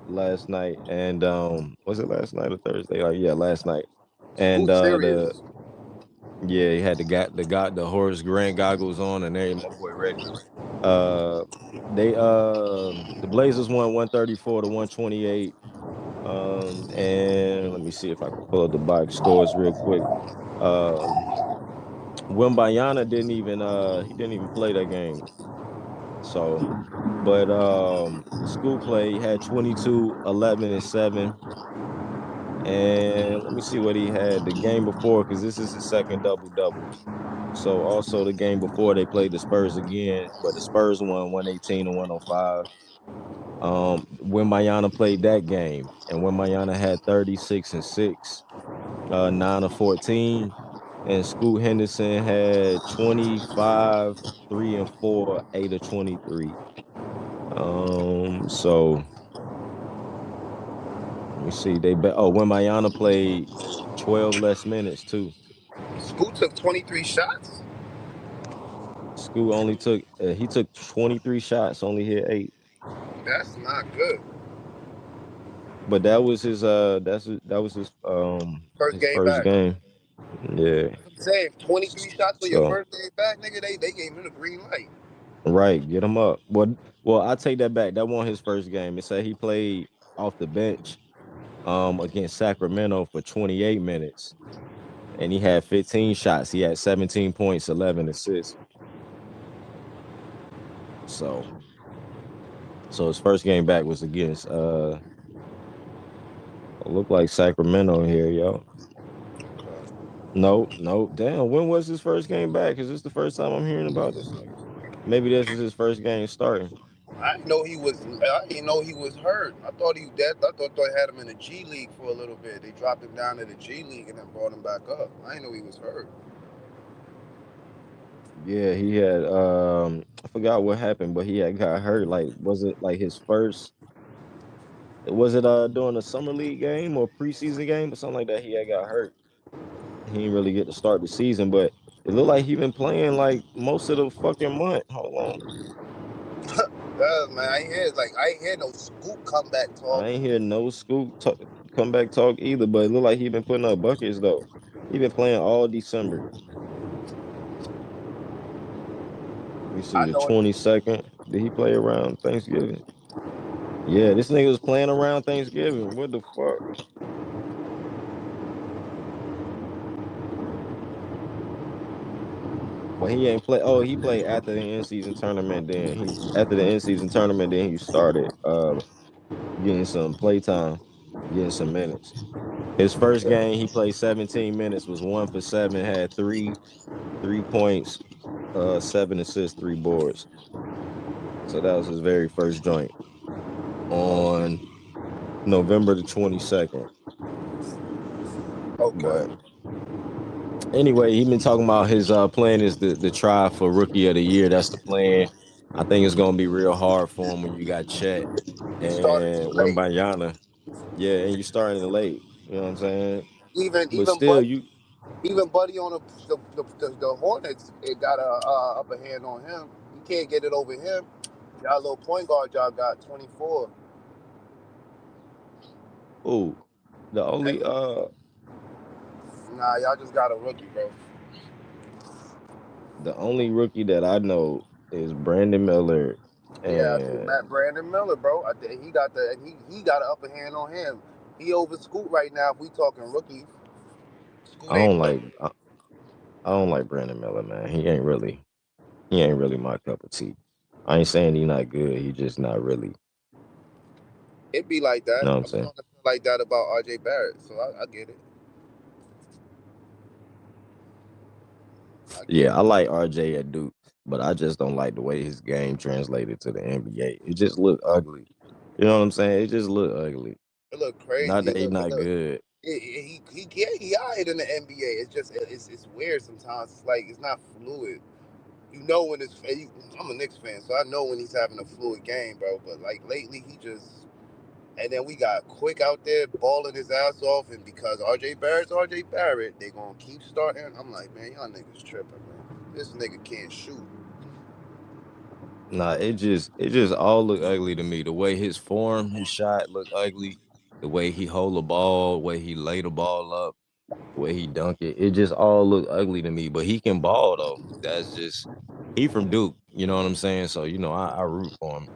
last night, and was it last night or Thursday? Last night. And serious. he had the Horace Grant goggles on, and my boy ready. The Blazers won 134 to 128. And let me see if I can pull up the box scores real quick. Wimbayana didn't even play that game. So, but School play had 22, 11, and 7. And let me see what he had the game before, because this is his second double-double. So also the game before they played the Spurs again, but the Spurs won 118 to 105. Wimbayana played that game, and Wimbayana had 36 and 6, 9 of 14. And Scoot Henderson had 25, 3 and 4, 8 of 23. So let me see. Wimbayana played 12 less minutes too. Scoot took 23 shots. Scoot only took 23 shots, only hit 8. That's not good. But that was his first game. Yeah. I'm saying 23 shots for your first day back, nigga. They gave him the green light. Right, get him up. Well, I take that back. That wasn't his first game. It said he played off the bench against Sacramento for 28 minutes. And he had 15 shots. He had 17 points, 11 assists. So his first game back was against look like Sacramento here, yo. No, damn. When was his first game back? Is this the first time I'm hearing about this nigga? Maybe this is his first game starting. I didn't know he was hurt. I thought they had him in the G League for a little bit. They dropped him down to the G League and then brought him back up. I didn't know he was hurt. Yeah, he had I forgot what happened, but he had got hurt. Like, was it like his first? Was it during a summer league game or preseason game or something like that? He had got hurt. He didn't really get to start the season, but it looked like he been playing like most of the fucking month. Hold on. Man, I ain't hear no Scoop comeback talk. I ain't hear no Scoop comeback talk either, but it look like he been putting up buckets though. He been playing all December. Let me see, I the know it. 22nd. Did he play around Thanksgiving? Yeah, this nigga was playing around Thanksgiving. What the fuck? But he ain't play. Oh, he played after the in-season tournament. Then he after the in-season tournament, then he started getting some play time, getting some minutes. His first game, he played 17 minutes, was 1 for 7, had 3 points, 7 assists, 3 boards. So that was his very first joint on November the 22nd. Okay. But anyway, he been talking about his plan is the try for rookie of the year. That's the plan. I think it's gonna be real hard for him when you got Chet He started and too late. Wembanyama. Yeah, and you starting late. You know what I'm saying? Even But even still, Buddy, you even Buddy on the Hornets, it got a upper hand on him. You can't get it over him. Y'all little point guard, y'all got 24. oh the only Nah, y'all just got a rookie, bro. the only rookie that I know is Brandon Miller, Yeah, I see and Matt Brandon Miller, bro. I think he got he got an upper hand on him. He over Scoot right now. If we talking rookie, Scoot I ain't don't playing. like I don't like Brandon Miller, man. He ain't really my cup of tea. I ain't saying he's not good. He just not really. It be like You that. know what I'm I'm saying? starting to feel like that about RJ Barrett, so I get it. I get Yeah, it. I like RJ at Duke, but I just don't like the way his game translated to the NBA. It just look ugly. You know what I'm saying? It just look ugly. It look Not crazy. that he's not good. He alright in the NBA. It's just it's weird sometimes. It's like it's not fluid. You know when I'm a Knicks fan, so I know when he's having a fluid game, bro. But like lately, he just. And then we got Quick out there balling his ass off, and because RJ Barrett's RJ Barrett, they gonna keep starting. I'm like, man, y'all niggas tripping, man. This nigga can't shoot. Nah, it just all look ugly to me. The way his form, his shot look ugly. The way he hold the ball, the way he lay the ball up, the way he dunk it. It just all look ugly to me. But he can ball though. That's just he from Duke. You know what I'm saying? So I root for him.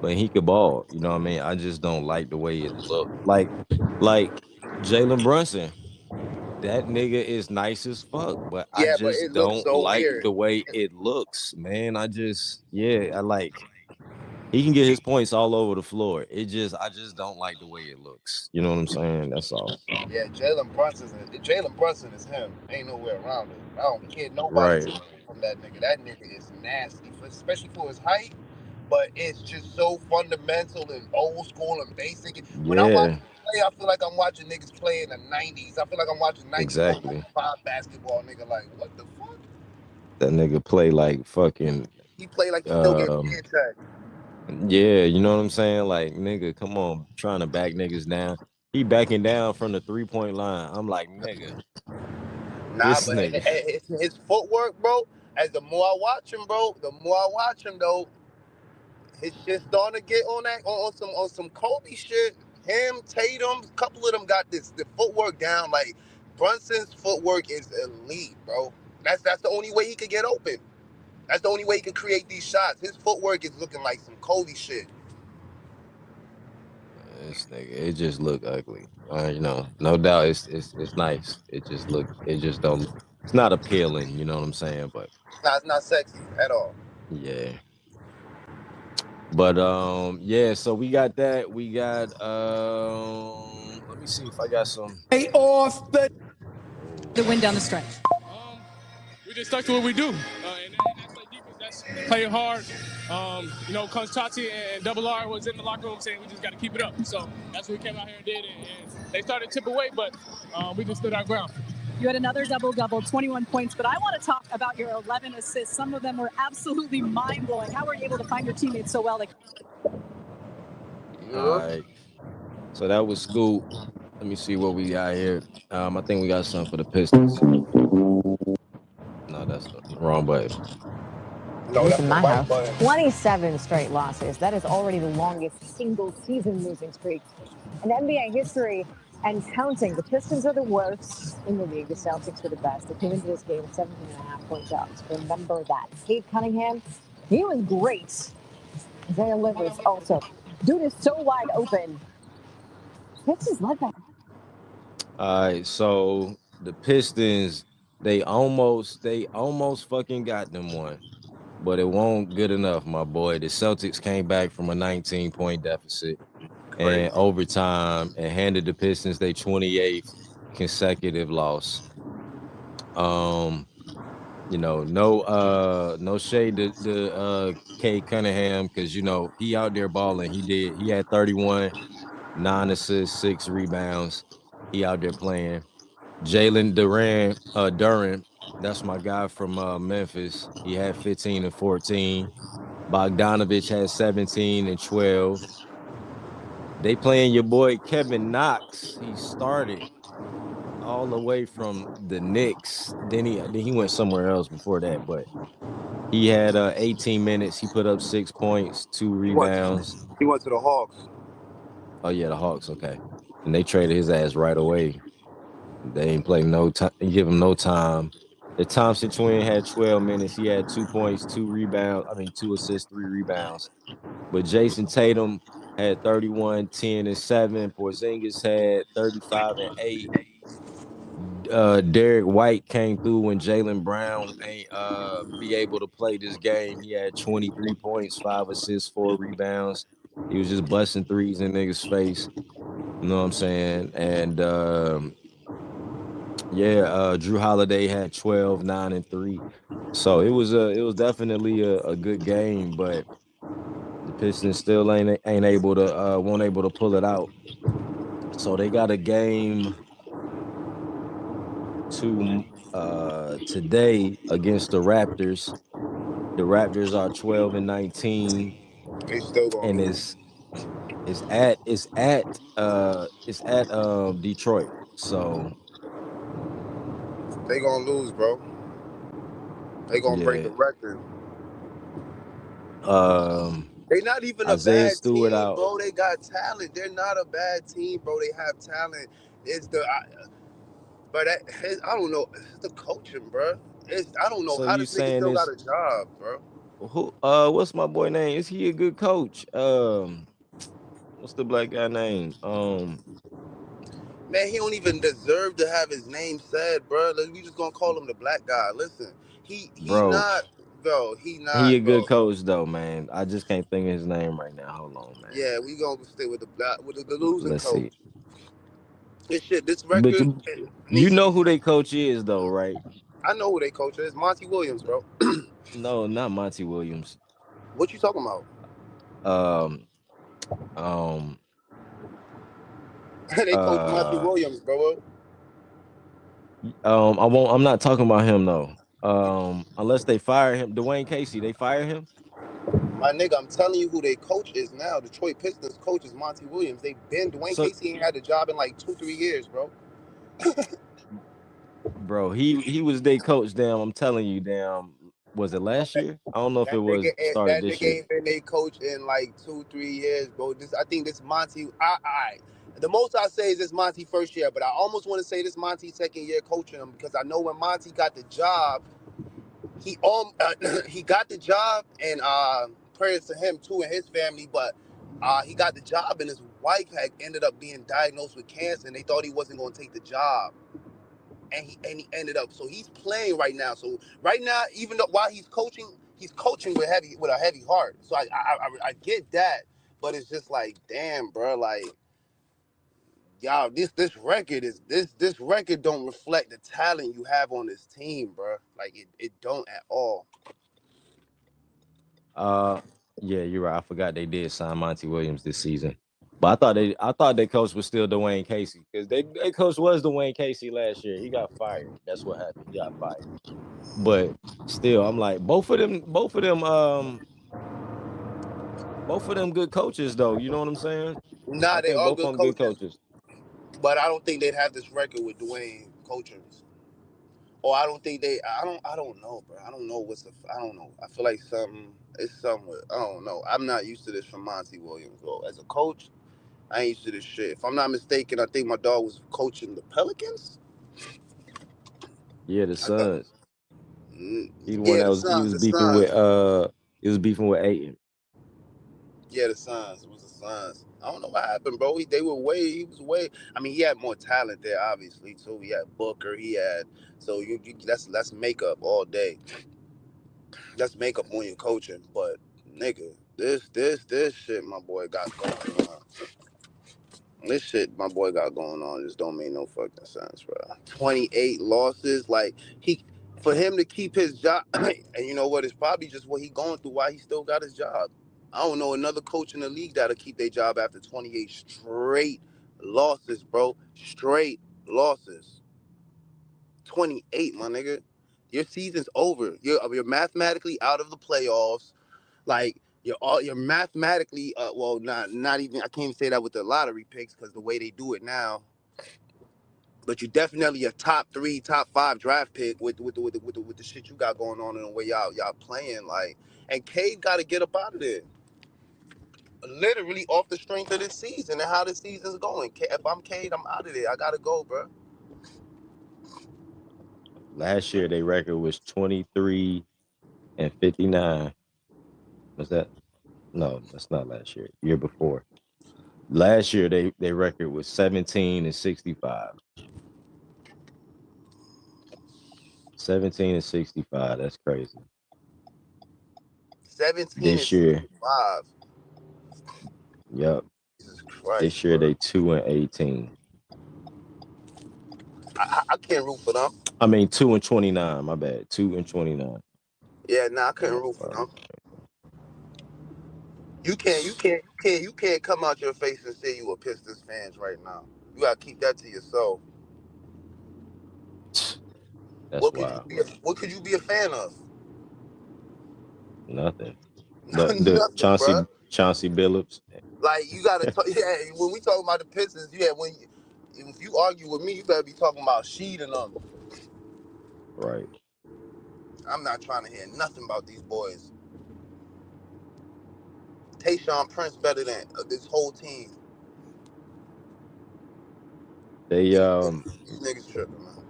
But he could ball. You know what I mean? I just don't like the way it looked. Like Jalen Brunson. That nigga is nice as fuck, but I Yeah, but just it looks don't so like weird. the way it looks, man. I like he can get his points all over the floor. I just don't like the way it looks. You know what I'm saying? That's all. Yeah, Jalen Brunson is him. Ain't nowhere around it. I don't care. Nobody Right. take it from that nigga. That nigga is nasty, especially for his height. But it's just so fundamental and old school and basic. When I watch Yeah, him play, I feel like I'm watching niggas play in the '90s. I feel like I'm watching '94, exactly. '95 basketball. Nigga, like what the fuck? That nigga play like fucking He play like he still getting um fan check. yeah, you know what I'm saying? Like nigga, come on, trying to back niggas down. He backing down from the 3-point line. I'm like, nigga, Nah, this but nigga. his footwork, bro. As the more I watch him, bro, the more I watch him, though, his shit starting to get on that on some Kobe shit. Him, Tatum, a couple of them got the footwork down. Like Brunson's footwork is elite, bro. That's the only way he could get open. That's the only way he can create these shots. His footwork is looking like some Kobe shit. This nigga, it just look ugly. No doubt it's nice. It just don't it's not appealing, you know what I'm saying? But Nah, it's not sexy at all. yeah. But yeah, so we got that. We got let me see if I got some Off the win down the stretch. We just stuck to what we do. And that's like defense. That's play hard. Coach Tati and Double R was in the locker room saying we just got to keep it up. So that's what we came out here and did. And they started to chip away, but we just stood our ground. You had another double-double, 21 points, but I want to talk about your 11 assists. Some of them were absolutely mind-blowing. How were you able to find your teammates so well? all right. So that was Scoop. Let me see what we got here. I think we got something for the Pistons. No, that's the wrong button. No, that's in the my right house. button. 27 straight losses. That is already the longest single season losing streak in NBA history. and counting. The Pistons are the worst in the league. The Celtics are the best. They came into this game with 17.5-point dogs. Remember that. Kate Cunningham, he was great. Isaiah Livers also. Dude is so wide open. Pistons led that. All right, so the Pistons, they almost fucking got them one, but it won't good enough, my boy. The Celtics came back from a 19-point deficit and overtime and handed the Pistons their 28th consecutive loss. No shade to Kay Cunningham, because he out there balling. He had 31, 9 assists, 6 rebounds. He out there playing. Jalen Duran, that's my guy from Memphis. He had 15 and 14. Bogdanovich had 17 and 12. They playing your boy Kevin Knox. He started all the way from the Knicks. Then he went somewhere else before that, but he had 18 minutes. He put up 6 points, 2 rebounds. He went to the Hawks. Oh yeah, the Hawks. Okay, and they traded his ass right away. They ain't play no time. Give him no time. The Thompson twin had 12 minutes. He had 2 points, 2 rebounds. 2 assists, 3 rebounds. But Jason Tatum had 31, 10, and 7. Porzingis had 35 and 8. Derek White came through when Jaylen Brown ain't be able to play this game. He had 23 points, 5 assists, 4 rebounds. He was just busting threes in niggas' face. You know what I'm saying? And Drew Holiday had 12, 9, and 3. So it was definitely a good game, but the Pistons still ain't able to won't able to pull it out. So they got a game today against the Raptors. The Raptors are 12 and 19, They still gonna and lose. it's at Detroit. So They gonna lose, bro. They gonna break yeah. the record. Um They not even a Isaiah bad Stewart team, out. bro. They got talent. They're not a bad team, bro. They have talent. It's I don't know. It's the coaching, bro. I don't know So how you this nigga saying still got this a job, bro. who what's my boy name? Is he a good coach? What's the black guy name? Man, he don't even deserve to have his name said, bro. Like, we just gonna call him the black guy. Listen, he Bro, not, bro. He he a not, good bro. coach though, man. I just can't think of his name right now. Hold on, man. Yeah, we gonna stay with the losing Let's see. coach. This shit, this But record you needs to know be. who they coach is though, right? I know who they coach is. Monty Williams, bro. No, not Monty Williams. What you talking about? Um, um, They coach Monty uh, Williams, bro. I'm not talking about him though. Unless they fire him, Dwayne Casey, they fire him. My nigga, I'm telling you who they coach is now. Detroit Pistons coach is Monty Williams. They been Dwayne So, Casey ain't had a job in like 2-3 years, bro. bro, he was their coach. Damn, I'm telling you, damn. Was it last year? I don't know if it was started That this nigga year. ain't been their coach in like 2-3 years, bro. I think this Monty. The most I say is this Monty first year, but I almost want to say this Monty second year coaching him because I know when Monty got the job, he got the job, and prayers to him too and his family. But he got the job, and his wife had ended up being diagnosed with cancer, and they thought he wasn't going to take the job. And he ended up. So he's playing right now. So right now, even though while he's coaching with a heavy heart. So I get that, but it's just like, damn, bro, like, y'all, this record don't reflect the talent you have on this team, bro. Like it don't at all. Uh, yeah, you're right. I forgot they did sign Monty Williams this season, but I thought their coach was still Dwayne Casey because their coach was Dwayne Casey last year. He got fired. That's what happened. He got fired. But still, I'm like both of them good coaches though. You know what I'm saying? I Nah, they think are both of good them good coaches, coaches. but I don't think they'd have this record with Dwayne coaching. Or I don't think they. I don't know, bro. I don't know I don't know. I feel like it's something. I don't know. I'm not used to this from Monty Williams, bro. As a coach, I ain't used to this shit. If I'm not mistaken, I think my dog was coaching the Pelicans. Yeah, the Suns. He the one Yeah, that the was Suns. The Suns. he was beefing with Aiton. Yeah, the Suns. It was the Suns. I don't know what happened, bro. They were way. He was way. I mean, he had more talent there, obviously. Too. He had Booker. He had. So that's makeup all day. That's makeup when you're coaching. But nigga, this shit my boy got going on. This shit my boy got going on just don't make no fucking sense, bro. 28 losses, like for him to keep his job, and you know what? It's probably just what he going through. Why he still got his job. I don't know another coach in the league that'll keep their job after 28 straight losses, bro. Straight losses. 28, my nigga. Your season's over. You're mathematically out of the playoffs. Like you're mathematically well not even I can't even say that with the lottery picks because the way they do it now. But you're definitely a top 3, top 5 draft pick with the shit you got going on and the way y'all playing like. And Cade got to get up out of there. Literally off the strength of this season and how this season's going. If I'm Cade, I'm out of there. I gotta go, bro. Last year, their record was 23-59. Was that? No, that's not last year. Year before. Last year, their record was 17-65. 17-65. That's crazy. 17 This year, 65. yep. Jesus Christ. This year, they 2-18. I can't root for them. I mean, 2-29. My bad. 2-29. Yeah, nah, I couldn't root for them. You can't come out your face and say you a Pistons fans right now. You gotta keep that to yourself. That's wild. What could you be a fan of? Nothing. The Nothing, bro. Chauncey Billups. Like you gotta talk. Yeah, when we talk about the Pistons, yeah, if you argue with me, you better be talking about Sheed and them. Right. I'm not trying to hear nothing about these boys. Tayshaun Prince better than this whole team. They These niggas tripping, man.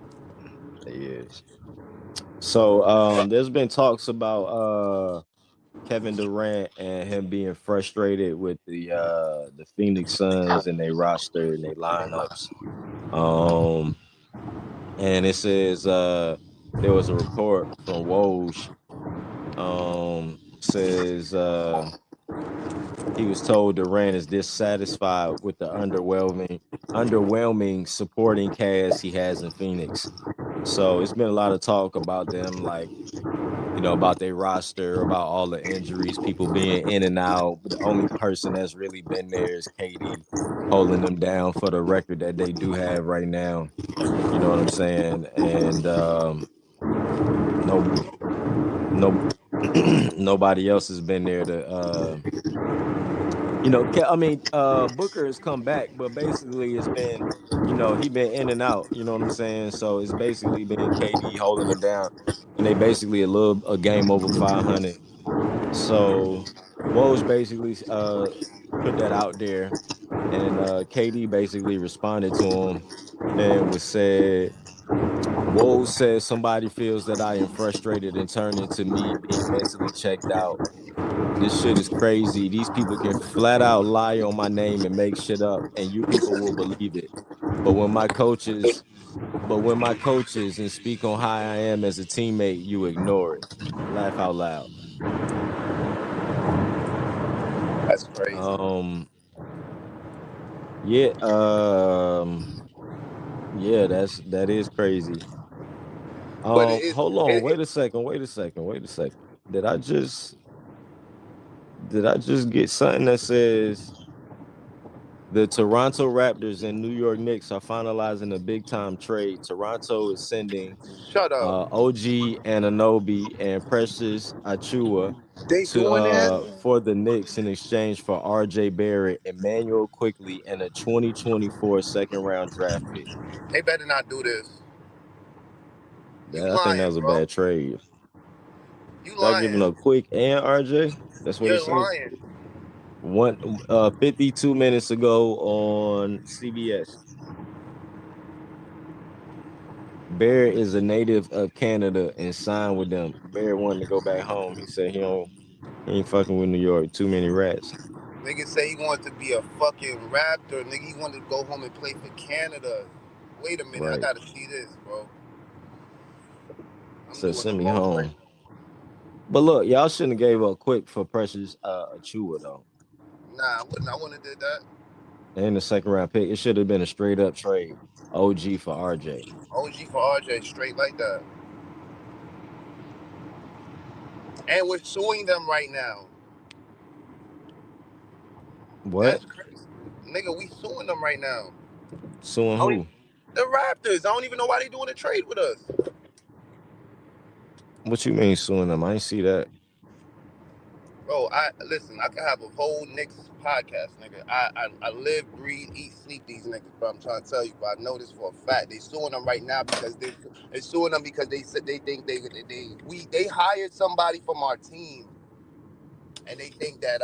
They is. So there's been talks about Kevin Durant and him being frustrated with the Phoenix Suns and their roster and their lineups. And it says there was a report from Woj says he was told Durant is dissatisfied with the underwhelming supporting cast he has in Phoenix. So it's been a lot of talk about them, like, about their roster, about all the injuries, people being in and out. But the only person that's really been there is KD, holding them down for the record that they do have right now. You know what I'm saying? And nobody else has been there to Booker has come back, but basically it's been, he been in and out, you know what I'm saying? So it's basically been KD holding them down, and they basically a game over 500. So Woj basically put that out there, and KD basically responded to him and Woj says somebody feels that I am frustrated and turned into me being mentally checked out. This shit is crazy. These people can flat out lie on my name and make shit up, and you people will believe it. But when my coaches and speak on how I am as a teammate, you ignore it. Laugh out loud. That's crazy. Yeah, that is crazy. But it is. Hold on, wait a second. Did I just get something that says the Toronto Raptors and New York Knicks are finalizing a big time trade? Toronto is sending Shut up. OG Anunoby and Precious Achua They doing that? for the Knicks in exchange for RJ Barrett, Emmanuel Quickly, and a 2024 second round draft pick. They better not do this. I think that was a bad trade. You They're giving lying. up Quick and RJ. That's what it You're says. lying. One 52 minutes ago on CBS. Bear is a native of Canada and signed with them. Bear wanted to go back home. He said he ain't fucking with New York. Too many rats. Nigga say he wanted to be a fucking Raptor. Nigga, he wanted to go home and play for Canada. Wait a minute, I Right. gotta see this, bro. I'm So doing the send me most right home. But look, y'all shouldn't have gave up quick for Precious Achua though. Nah, I wouldn't have did that. And the second round pick. It should have been a straight up trade. OG for RJ. OG for RJ, straight like that. And we're suing them right now. What? That's crazy. Nigga, we suing them right now. Suing who? The Raptors. I don't even know why they doing a trade with us. What you mean suing them? I ain't see that. Bro, listen, I could have a whole Knicks podcast, nigga. I live, breathe, eat, sleep these niggas, bro. I'm trying to tell you, but I know this for a fact. They suing them right now because they suing them because they said they think they hired somebody from our team, and they think that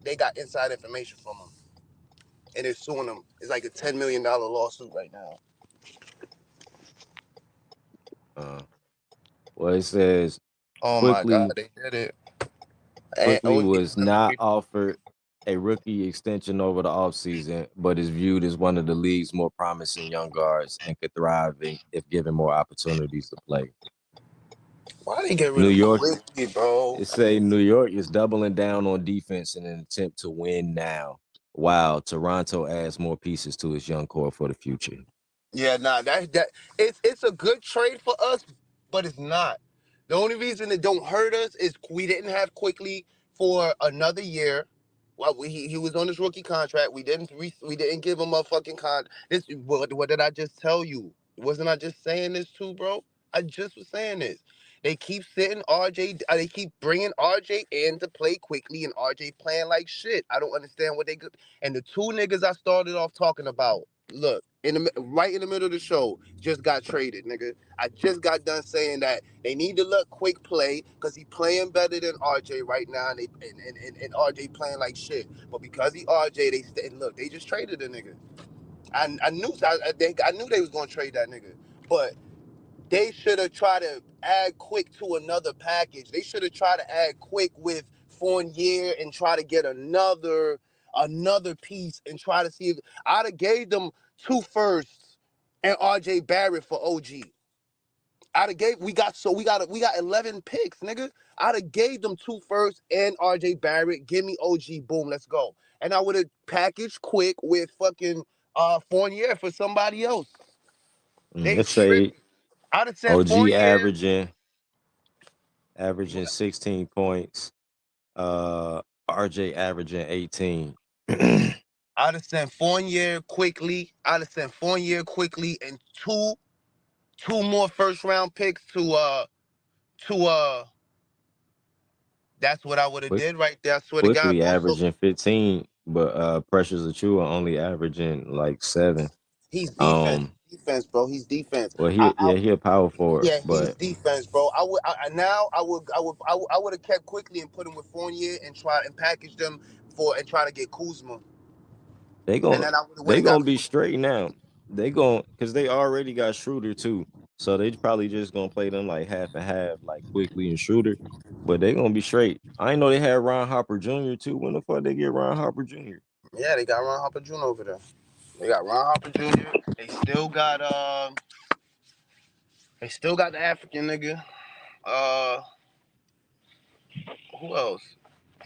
they got inside information from them, and they're suing them. It's like a $10 million lawsuit right now. Well, it says Oh my God, Quickly they did it. was not offered a rookie extension over the offseason, but is viewed as one of the league's more promising young guards and could thrive if given more opportunities to play. Why they get rid New of York, Quickly, bro? it say New York is doubling down on defense in an attempt to win now, while Toronto adds more pieces to its young core for the future. Yeah, nah, that it's a good trade for us, but it's not. The only reason it don't hurt us is we didn't have Quickly for another year. Well, he was on his rookie contract. We didn't give him a fucking This what did I just tell you? Wasn't I just saying this too, bro? I just was saying this. They keep sitting RJ. They keep bringing RJ in to play Quickly, and RJ playing like shit. I don't understand what they could. And the two niggas I started off talking about. Look, right in the middle of the show, just got traded, nigga. I just got done saying that they need to let Quick play because he playing better than RJ right now, and RJ playing like shit. But because he RJ, they just traded a nigga. I knew they was gonna trade that nigga, but they should have tried to add Quick to another package. They should have tried to add Quick with Fournier and try to get another piece and try to see if I'd have gave them 2 firsts and RJ Barrett for OG. We got 11 picks, nigga. I'd have gave them 2 firsts and RJ Barrett. Give me OG, boom, let's go. And I would have packaged Quick with fucking Fournier for somebody else. They Let's say I'd have said OG Fournier. averaging 16 points. RJ averaging 18. I'd have sent Fournier quickly. And two more first round picks to that's what I would have did right there. I swear to God, Quickly bro. averaging 15, but Precious Achua only averaging like 7. He's defense, bro. He's defense. Well, he a power forward, Yeah, he's but defense, bro. I would have kept Quickly and put him with Fournier and try and package them and try to get Kuzma. they gonna be straight now. They going because they already got Schroeder too, so they probably just gonna play them like half and half, like Quickly and Schroeder. But they gonna be straight. I know they had Ron Harper Jr. too. When the fuck they get Ron Harper Jr.? Yeah, they got Ron Harper Jr. over there. They got Ron Harper Jr. They still got the African nigga. Who else?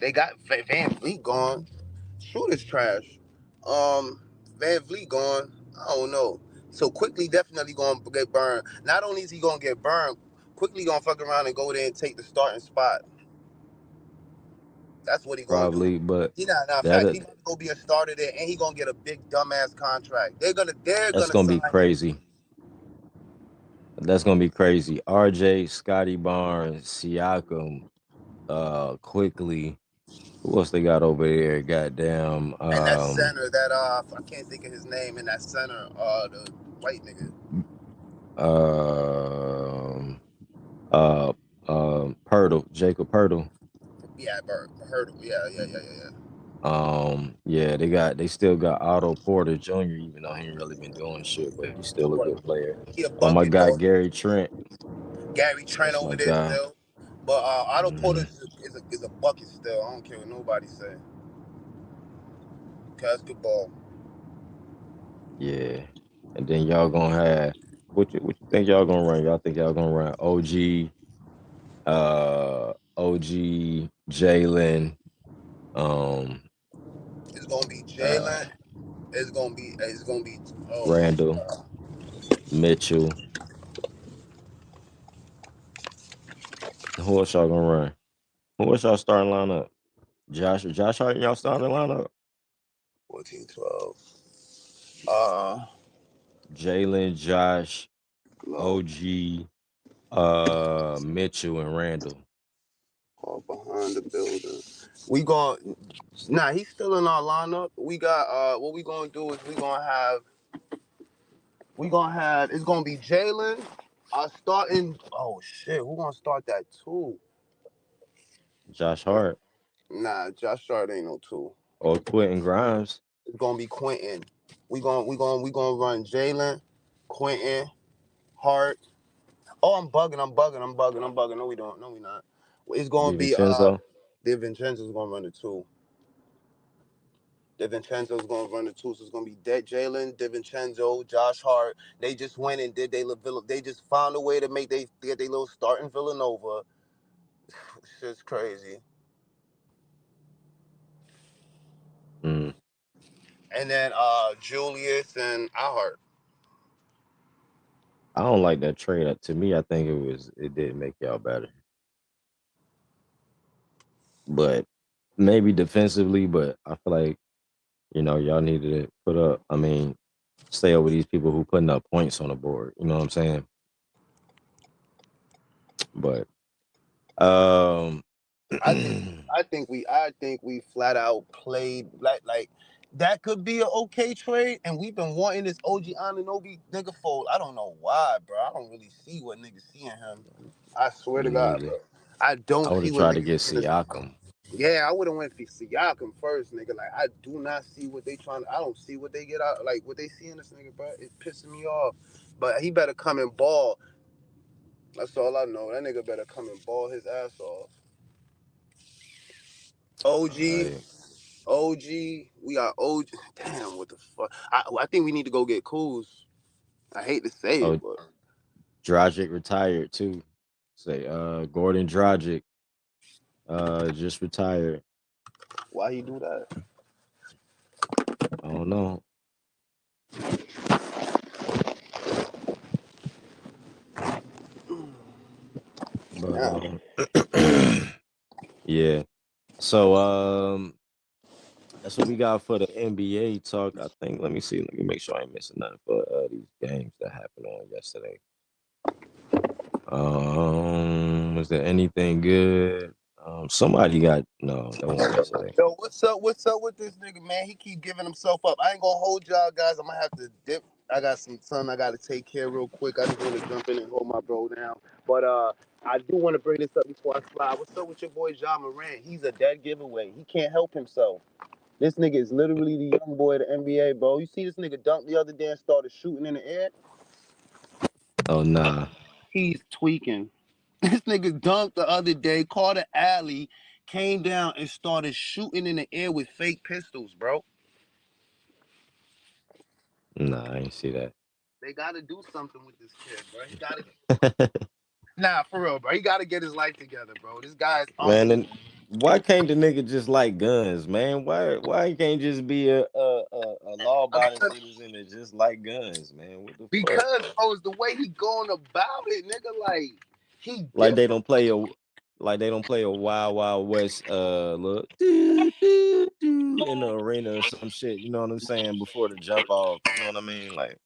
They got Van Vliet gone. Shooter's trash. Van Vliet gone. I don't know. So Quickly definitely gonna get burned. Not only is he gonna get burned, Quickly gonna fuck around and go there and take the starting spot. That's what he gonna do. Probably, but He not fact. He gonna go be a starter there, and he gonna get a big dumbass contract. They're gonna gonna be sign crazy. him. That's gonna be crazy. RJ, Scotty Barnes, Siakam, Quickly. Who else they got over there? Goddamn. And that center, I can't think of his name. In that center, the white nigga. Jacob Pirtle. Yeah, heard him. Yeah. They still got Otto Porter Jr., even though he ain't really been doing shit, but he's still a good player. He a My bucket guy though. Gary Trent. Gary Trent That's my over there guy. still. But Otto Porter Mhm. is a bucket still. I don't care what nobody say. Basketball. Yeah. And then y'all gonna have what you think y'all gonna run? Y'all think y'all gonna run OG, Jalen, It's gonna be uh, Jalen. It's gonna be. Oh my Randall, God. Mitchell. Who else y'all gonna run? Who else y'all starting lineup? Josh Hart, y'all starting lineup? 14, 12. Uh, Jalen, Josh, no. OG, Mitchell, and Randall. All behind the building. He's still in our lineup. We got what we gonna do is it's gonna be Jalen. Starting. Oh shit, who gonna start that two? Josh Hart Nah, Josh Hart ain't no two. or Quentin Grimes. It's gonna be Quentin. We gonna run Jalen, Quentin, Hart. Oh, I'm bugging. No, we don't. No, we not. It's gonna be DiVincenzo. DiVincenzo's gonna run the two. DiVincenzo's gonna run the two, so it's gonna be Jalen, DiVincenzo, Josh Hart. They just went and did they just found a way to get their little start in Villanova. Shit's crazy. Mm. And then Julius and Ahart. I don't like that trade. To me, I think it did make y'all better. But maybe defensively, but I feel like, y'all needed to stay over these people who putting up points on the board. You know what I'm saying? But I think I think we flat out played like that could be an okay trade, and we've been wanting this OG Anunoby nigga for I don't know why, bro. I don't really see what niggas see in him. I swear me to God, neither. bro. I don't I would see have what tried to niggas get see in this. Siakam. Yeah, I would have went for Siakam first, nigga. Like I do not see what they trying. I don't see what they get out. Like what they see in this nigga, bro. It's pissing me off. But he better come and ball. That's all I know. That nigga better come and ball his ass off. All OG, right. we got OG. Damn, what the fuck? I think we need to go get Kuz. I hate to say it, Oh, but Dragic retired too. Say Gordon Dragic just retired. why he do that? I don't know. But Yeah. yeah. So that's what we got for the NBA talk. I think. Let me see. Let me make sure I ain't missing nothing for these games that happened on yesterday. Was there anything good? Somebody got no. That wasn't yesterday. Yo, what's up? What's up with this nigga, man? He keep giving himself up. I ain't gonna hold y'all guys. I'm gonna have to dip. I got some son I gotta take care real quick. I just want to jump in and hold my bro down. But I do want to bring this up before I slide. What's up with your boy John Morant? He's a dead giveaway. He can't help himself. This nigga is literally the young boy of the NBA, bro. You see this nigga dunk the other day and started shooting in the air? Oh nah. He's tweaking. This nigga dunked the other day, caught an alley, came down and started shooting in the air with fake pistols, bro. Nah, I ain't see that. They gotta do something with this kid, bro. He gotta Nah, for real, bro. He gotta get his life together, bro. This guy's Man, uncle. then why can't the nigga just like guns, man? Why he can't just be a law abiding citizen and just like guns, man? What the fuck? Because bro, it's the way he going about it, nigga. Like he Like they different. don't play a Wild Wild West look do, do, do, in the arena or some shit, you know what I'm saying, before the jump off. You know what I mean? Like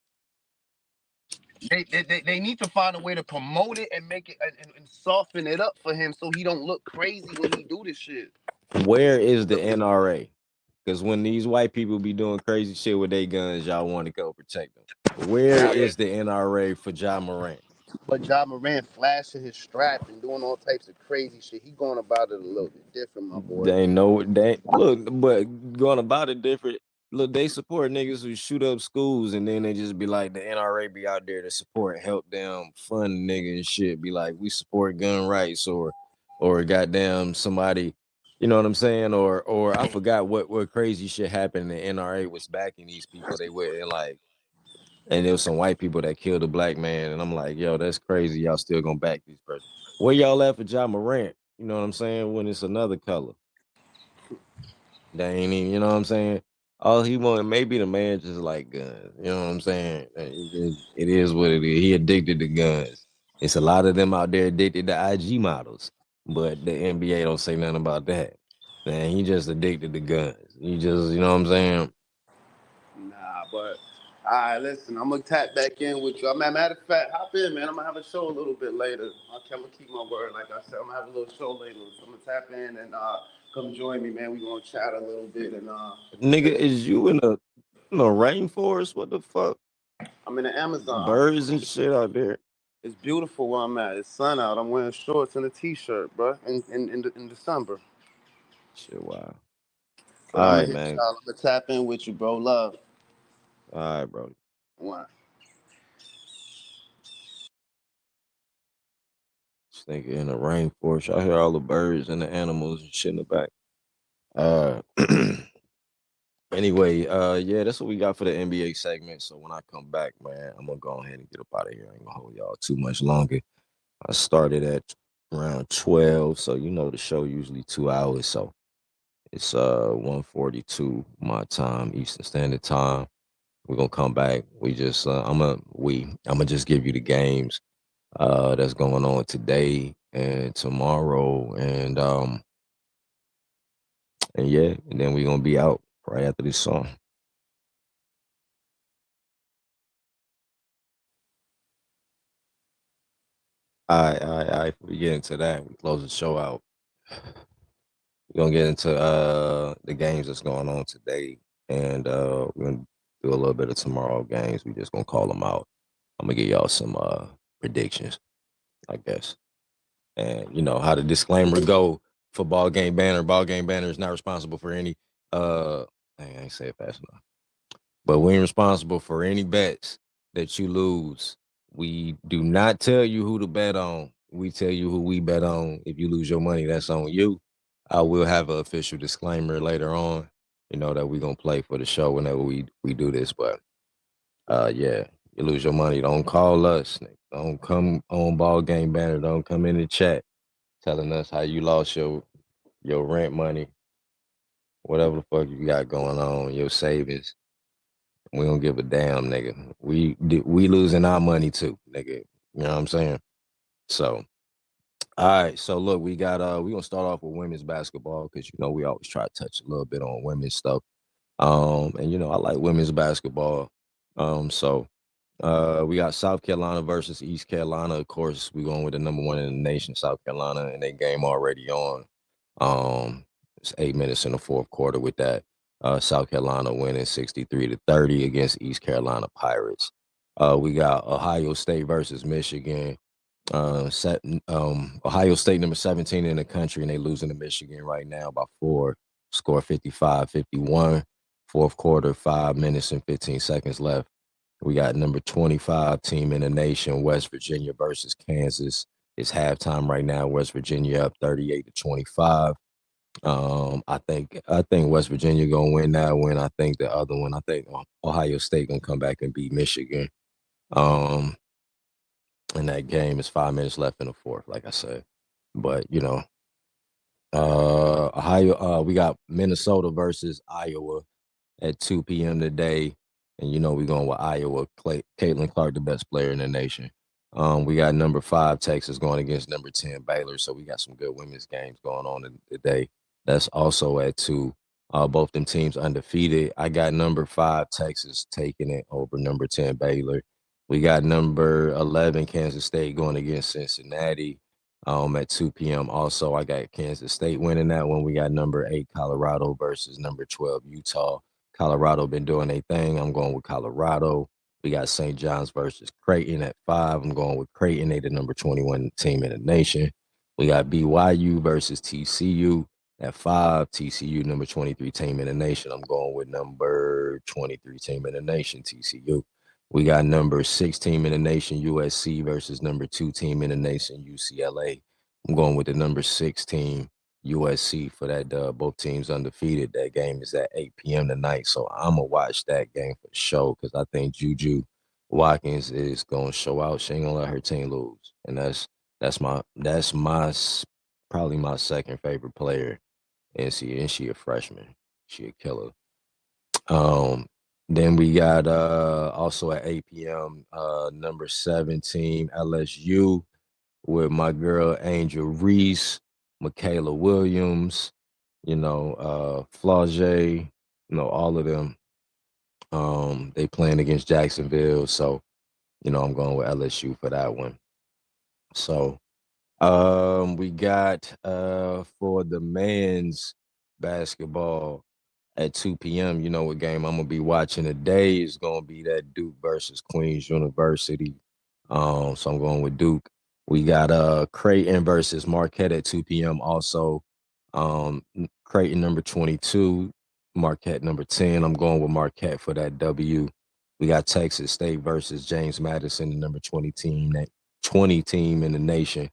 They need to find a way to promote it and make it and soften it up for him so he don't look crazy when he do this shit. where is the NRA? Because when these white people be doing crazy shit with their guns, y'all want to go protect them. Where is the NRA for Ja Morant? But Ja Morant flashing his strap and doing all types of crazy shit. He going about it a little bit different, my boy. They know they look, but going about it different. Look, they support niggas who shoot up schools, and then they just be like, the NRA be out there to support, help them fund nigga and shit. Be like, we support gun rights, or goddamn somebody, you know what I'm saying? Or I forgot what crazy shit happened. The NRA was backing these people. They went and like, and there was some white people that killed a black man, and I'm like, yo, that's crazy. Y'all still gonna back these person? Where y'all at for Ja Morant? You know what I'm saying? When it's another color. They ain't even, you know what I'm saying? All he wanted, maybe the man just like guns. You know what I'm saying? It is what it is. He addicted to guns. It's a lot of them out there addicted to IG models, but the NBA don't say nothing about that. Man, he just addicted to guns. He just, you know what I'm saying? Nah, but all right, listen, I'm gonna tap back in with you. Matter of fact, hop in, man. I'm gonna have a show a little bit later. I'm gonna keep my word, like I said. I'm gonna have a little show later. So I'm gonna tap in and come join me, man. We gonna chat a little bit and Nigga, is you in the rainforest? What the fuck? I'm in the Amazon. Birds and shit out there. It's beautiful where I'm at. It's sun out. I'm wearing shorts and a t-shirt, bro. In December. Shit, wow. But All I'm right, gonna hit man. y'all. I'm gonna tap in with you, bro. Love. All right, bro. One. This nigga in the rainforest. I hear all the birds and the animals and shit in the back. Uh Anyway, yeah, that's what we got for the NBA segment. So when I come back, man, I'm gonna go ahead and get up out of here. I ain't gonna hold y'all too much longer. I started at around 12, so you know the show usually 2 hours. So it's 1:42 my time, Eastern Standard Time. We're gonna come back. We just I'm gonna just give you the games that's going on today and tomorrow, and yeah, and then we're gonna be out right after this song. All right. We get into that. We close the show out. We're gonna get into the games that's going on today, and we're gonna do a little bit of tomorrow games. We just gonna call them out. I'm gonna give y'all some predictions, I guess. And you know how the disclaimer go for ball game banner. Ball game banner is not responsible for any I ain't say it fast enough. But we ain't responsible for any bets that you lose. We do not tell you who to bet on. We tell you who we bet on. If you lose your money, that's on you. I will have an official disclaimer later on, you know, that we're gonna play for the show whenever we do this. But yeah, you lose your money, don't call us. Don't come on Ball Game Banner. Don't come in the chat telling us how you lost your rent money, whatever the fuck you got going on, your savings. We don't give a damn, nigga. We losing our money too, nigga. You know what I'm saying? So, all right. So look, we gonna start off with women's basketball because you know we always try to touch a little bit on women's stuff. And you know I like women's basketball. So we got South Carolina versus East Carolina. Of course, we going with the number one in the nation, South Carolina, and they game already on. It's 8 minutes in the fourth quarter with that. South Carolina winning 63-30 against East Carolina Pirates. We got Ohio State versus Michigan. Ohio State number 17 in the country, and they losing to Michigan right now by 4. Score 55-51. Fourth quarter, 5 minutes and 15 seconds left. We got number 25 team in the nation, West Virginia versus Kansas. It's halftime right now. West Virginia up 38-25. I think West Virginia gonna win that one. I think the other one, I think Ohio State gonna come back and beat Michigan. Um, in that game, it's 5 minutes left in the fourth, like I said. But you know, Ohio, we got Minnesota versus Iowa at 2 p.m. today. And you know we're going with Iowa. Caitlin Clark, the best player in the nation. We got number 5 Texas going against number 10 Baylor. So we got some good women's games going on today. That's also at 2. Both them teams undefeated. I got number 5 Texas taking it over number 10 Baylor. We got number 11 Kansas State going against Cincinnati at 2 p.m. Also, I got Kansas State winning that one. We got number 8 Colorado versus number 12 Utah. Colorado been doing their thing. I'm going with Colorado. We got St. John's versus Creighton at 5. I'm going with Creighton. They the number 21 team in the nation. We got BYU versus TCU at 5. TCU number 23 team in the nation. I'm going with number 23 team in the nation, TCU. We got number 6 team in the nation, USC versus number 2 team in the nation, UCLA. I'm going with the number 6 team, USC, for that. Both teams undefeated. That game is at 8 p.m. tonight, so I'm gonna watch that game for sure because I think Juju Watkins is gonna show out. She ain't gonna let her team lose, and that's probably my second favorite player, and she a freshman. She a killer. Then we got also at 8 p.m. Number 17 LSU with my girl Angel Reese, Michaela Williams, Flaugier, all of them. They playing against Jacksonville, so I'm going with LSU for that one. So we got for the men's basketball at 2 p.m. You know what game I'm gonna be watching today is gonna be that Duke versus Queens University. So I'm going with Duke. We got Creighton versus Marquette at 2 p.m. Also. Creighton number 22, Marquette number 10. I'm going with Marquette for that W. We got Texas State versus James Madison, the number 20 team in the nation.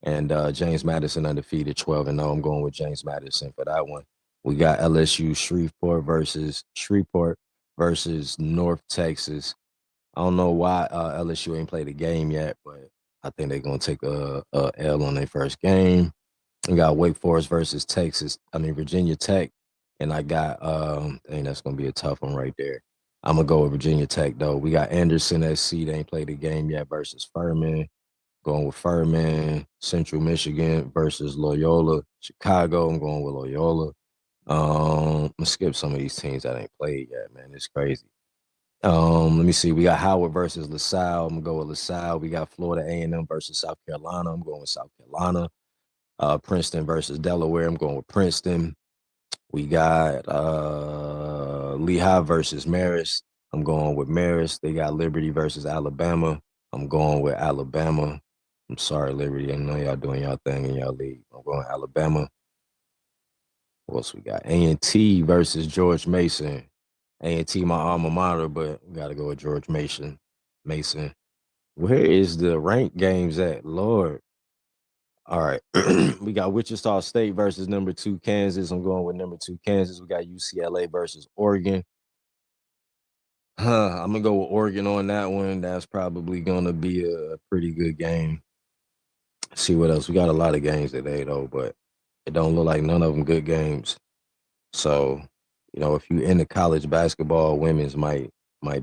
And James Madison undefeated 12-0. I'm going with James Madison for that one. We got LSU Shreveport versus North Texas. I don't know why LSU ain't played a game yet, but I think they're gonna take a L on their first game. We got Wake Forest versus Virginia Tech, and I got I think that's gonna be a tough one right there. I'm gonna go with Virginia Tech though. We got Anderson SC. They ain't played a game yet versus Furman. Going with Furman. Central Michigan versus Loyola. Chicago. I'm going with Loyola. I'm gonna skip some of these teams that ain't played yet, man. It's crazy. Let me see. We got Howard versus LaSalle. I'm gonna go with LaSalle. We got Florida A&M versus South Carolina. I'm going with South Carolina. Princeton versus Delaware. I'm going with Princeton. We got Lehigh versus Marist. I'm going with Marist. They got Liberty versus Alabama. I'm going with Alabama. I'm sorry, Liberty. I know y'all doing y'all thing in y'all league. I'm going with Alabama. What else we got? A&T versus George Mason. A&T, my alma mater, but we got to go with George Mason. Where is the ranked games at? Lord. All right. We got Wichita State versus number 2 Kansas. I'm going with number 2 Kansas. We got UCLA versus Oregon. I'm going to go with Oregon on that one. That's probably going to be a pretty good game. See what else. We got a lot of games today, though, but it don't look like none of them good games. So, if you into college basketball, women's might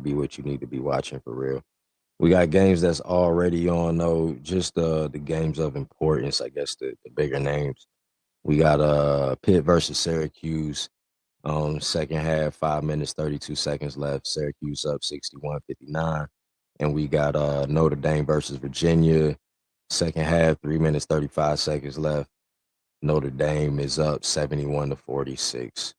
be what you need to be watching for real. We got games that's already on, though, just the games of importance, I guess, the bigger names. We got Pitt versus Syracuse. Second half, 5 minutes, 32 seconds left. Syracuse up 61-59. And we got Notre Dame versus Virginia. Second half, 3 minutes, 35 seconds left. Notre Dame is up 71-46.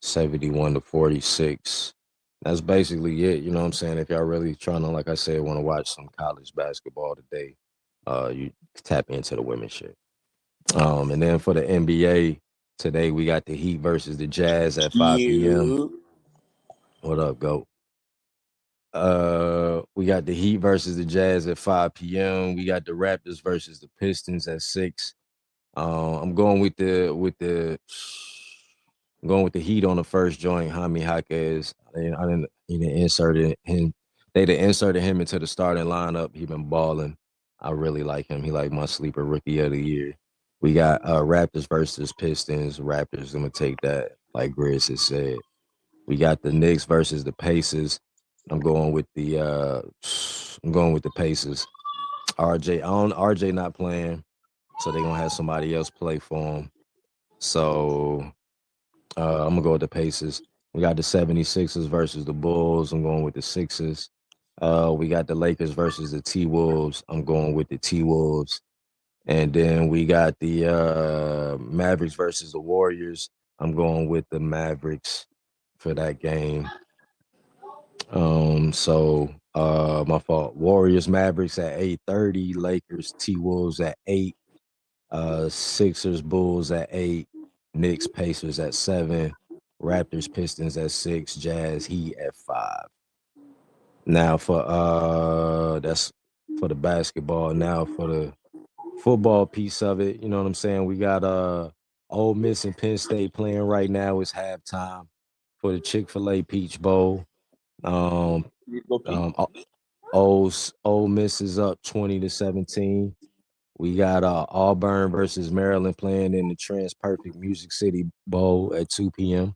71-46. That's basically it. You know what I'm saying? If y'all really trying to, like I said, want to watch some college basketball today, you tap into the women's shit. And then for the NBA today, we got the Heat versus the Jazz at 5 p.m. What up, GOAT? We got the Heat versus the Jazz at 5 p.m. We got the Raptors versus the Pistons at 6. I'm going with the Heat on the first joint. Jaime Jaquez. He didn't insert him. They done inserted him into the starting lineup. He been balling. I really like him. He like my sleeper rookie of the year. We got Raptors versus Pistons. Raptors gonna take that, like Grizz has said. We got the Knicks versus the Pacers. I'm going with the Pacers. RJ not playing, so they're gonna have somebody else play for him. So I'm gonna go with the Pacers. We got the 76ers versus the Bulls. I'm going with the Sixers. We got the Lakers versus the T-Wolves. I'm going with the T-Wolves. And then we got the Mavericks versus the Warriors. I'm going with the Mavericks for that game. My fault. Warriors Mavericks at 8:30, Lakers T-Wolves at 8, Sixers Bulls at 8, Knicks Pacers at 7, Raptors Pistons at 6, Jazz Heat at 5. Now that's for the basketball. Now for the football piece of it, you know what I'm saying? We got Ole Miss and Penn State playing right now. It's halftime for the Chick-fil-A Peach Bowl. Ole Miss is up 20-17. We got Auburn versus Maryland playing in the Trans Perfect Music City Bowl at 2 p.m.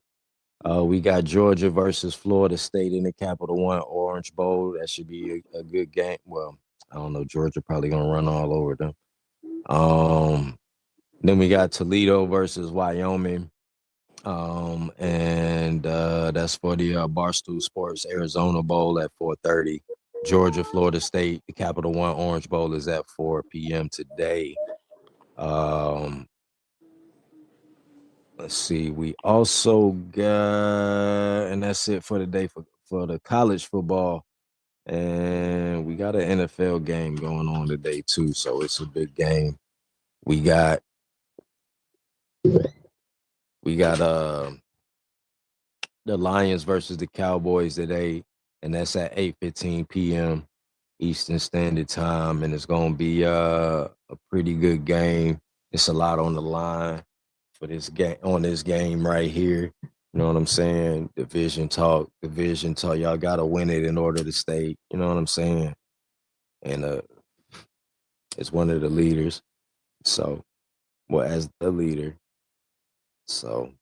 We got Georgia versus Florida State in the Capital One Orange Bowl. That should be a good game. Well, I don't know. Georgia probably gonna run all over them. Then we got Toledo versus Wyoming. That's for the Barstool Sports Arizona Bowl at 4:30. Georgia, Florida State, the Capital One Orange Bowl is at 4 p.m. today. Let's see. We also got, and that's it for the day for the college football. And we got an NFL game going on today too, so it's a big game. We got the Lions versus the Cowboys today, and that's at 8:15 p.m. Eastern Standard Time, and it's gonna be a pretty good game. It's a lot on the line for this game right here. You know what I'm saying? Division talk. Y'all gotta win it in order to stay. You know what I'm saying? And it's one of the leaders. So, well, as the leader. So,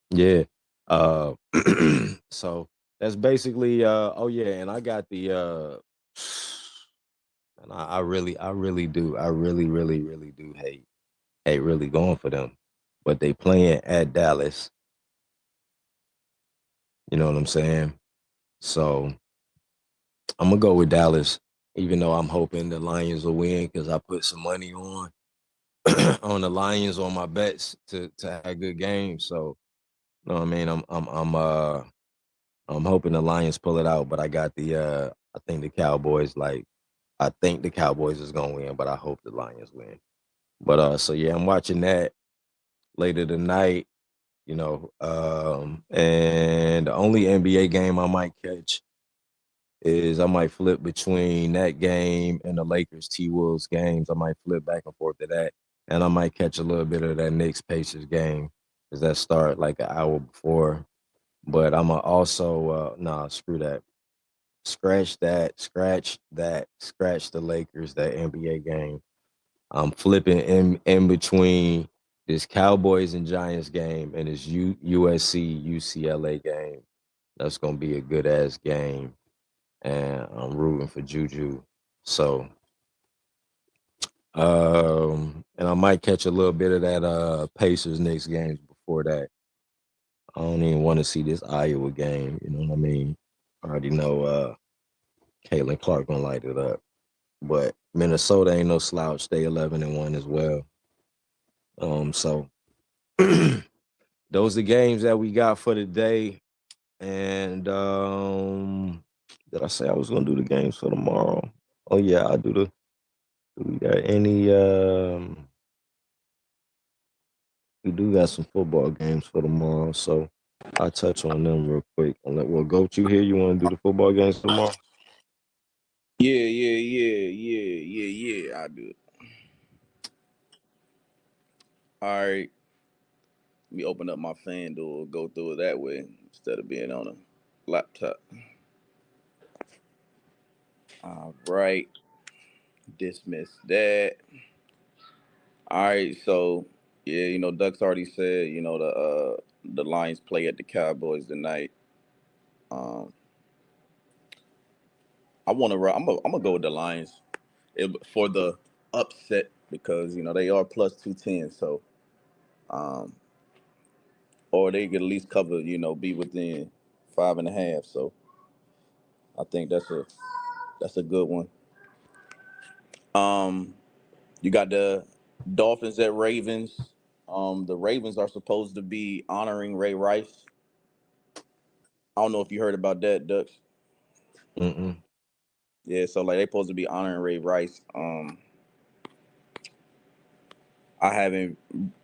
yeah. Uh, so that's basically. Oh yeah, and I got the. And I really do. I really do hate really going for them, but they playing at Dallas. You know what I'm saying? So I'm gonna go with Dallas, even though I'm hoping the Lions will win because I put some money on on the Lions on my bets to have good games. So you know what I mean? I'm hoping the Lions pull it out, but I got I think the Cowboys is gonna win, but I hope the Lions win. But so yeah, I'm watching that later tonight, you know. And the only NBA game I might catch is I might flip between that game and the Lakers T-Wolves games. I might flip back and forth to that. And I might catch a little bit of that Knicks Pacers game because that start like an hour before. But I'm also screw that. Scratch the Lakers, that NBA game. I'm flipping in between this Cowboys and Giants game and this USC UCLA game. That's gonna be a good ass game, and I'm rooting for Juju. So, and I might catch a little bit of that Pacers Knicks games before that. I don't even want to see this Iowa game. You know what I mean? I already know Caitlin Clark gonna light it up. But Minnesota ain't no slouch. They 11-1 as well. So those are the games that we got for today. And did I say I was gonna do the games for tomorrow? Oh yeah, I'll do do we got any we do got some football games for tomorrow, so I'll touch on them real quick. Well, go to here. You want to do the football games tomorrow? Yeah. I do it. All right. Let me open up my FanDuel, go through it that way instead of being on a laptop. All right. Dismiss that. All right. So yeah, Ducks already said, the Lions play at the Cowboys tonight. Um, I want to. I'm gonna go with the Lions for the upset because they are plus 210. So, um, or they could at least cover. Be within 5.5. So I think that's a good one. You got the Dolphins at Ravens. The Ravens are supposed to be honoring Ray Rice. I don't know if you heard about that, Dux. Mm-mm. Yeah, so like they supposed to be honoring Ray Rice. I haven't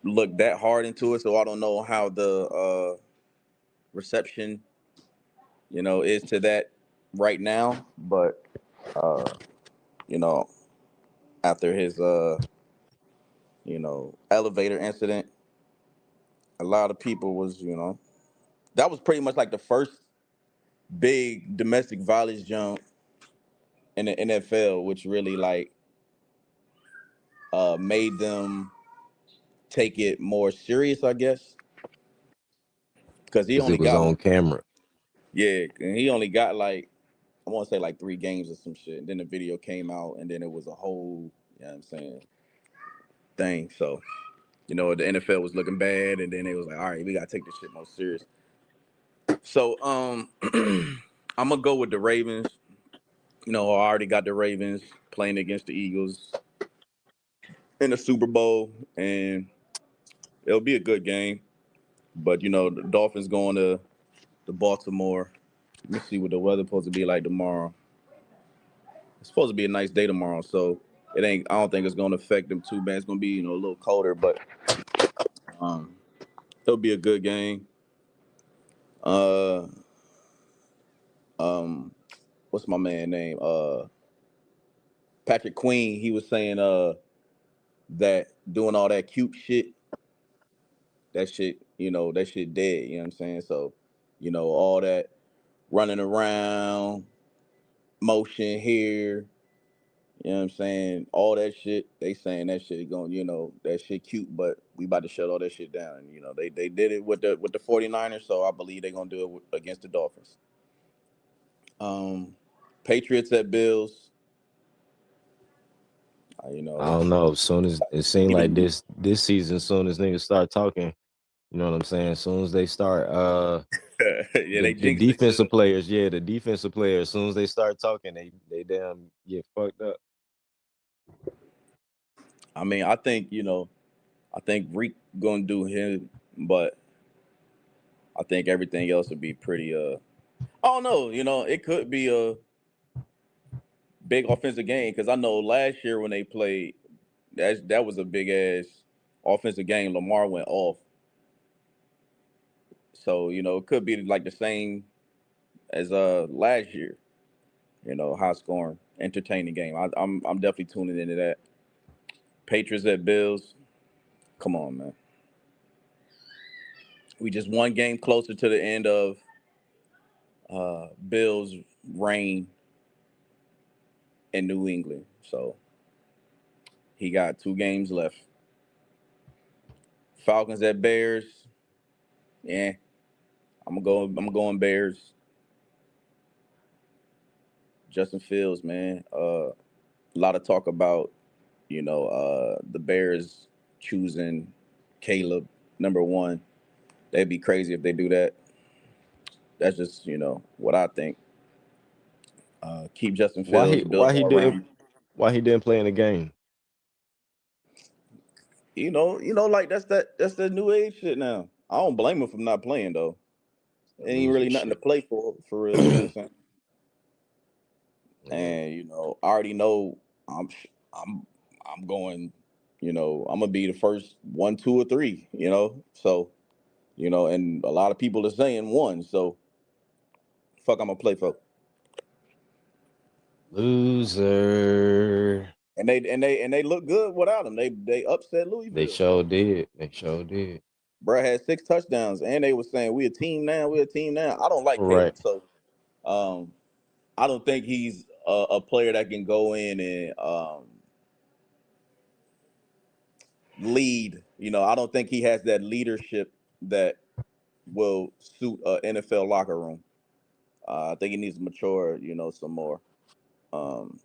looked that hard into it, so I don't know how the reception, is to that right now. But you know, after his elevator incident, a lot of people was, that was pretty much like the first big domestic violence jump in the NFL, which really like made them take it more serious, I guess, because he Because only it was got on camera. and he only got like I want to say like 3 games or some shit. And then the video came out, and then it was a whole, you know what I'm saying, thing. So, the NFL was looking bad, and then they was like, all right, we gotta take this shit more serious. So, I'm gonna go with the Ravens. I already got the Ravens playing against the Eagles in the Super Bowl, and it'll be a good game. But the Dolphins going to Baltimore. Let me see what the weather's supposed to be like tomorrow. It's supposed to be a nice day tomorrow, so it ain't. I don't think it's gonna affect them too bad. It's gonna be a little colder, but um, it'll be a good game. Uh, what's my man name? Patrick Queen. He was saying that doing all that cute shit, that shit dead. You know what I'm saying? So, all that running around, motion here. You know what I'm saying? All that shit, they saying that shit going, that shit cute, but we about to shut all that shit down. And, they did it with the 49ers, so I believe they're gonna do it against the Dolphins. Patriots at Bills. I don't know. As soon as it seemed like this season, as soon as niggas start talking, you know what I'm saying? As soon as they start Yeah, the they jinxed defensive themselves. players, the defensive players, as soon as they start talking, they damn get fucked up. I mean, I think Reek gonna do him, but I think everything else would be pretty. I don't know. It could be a big offensive game because I know last year when they played, that was a big ass offensive game. Lamar went off, so it could be like the same as last year. High scoring, entertaining game. I'm definitely tuning into that. Patriots at Bills. Come on, man. We just one game closer to the end of Bills' reign in New England. So he got 2 games left. Falcons at Bears. Yeah, I'm going Bears. Justin Fields, man. A lot of talk about the Bears choosing Caleb #1. They'd be crazy if they do that. That's just what I think. Keep Justin Why Fields he built why he all didn't around. why he didn't play in the game? Like that's the new age shit now. I don't blame him for not playing though. Ain't really Losing nothing to shit. play for real. You know what I'm saying? Yeah. And I already know I'm I'm going. I'm gonna be the first 1, 2, or 3. So and a lot of people are saying 1. So fuck, I'm gonna play for. Loser. And they look good without him. They upset They Louisville. sure So did. They sure did. bruh had 6 touchdowns, and they were saying we a team now. We a team now. I don't like Right. Caleb, so um, I don't think he's a player that can go in and lead. I don't think he has that leadership that will suit a NFL locker room. I think he needs to mature, some more. Um,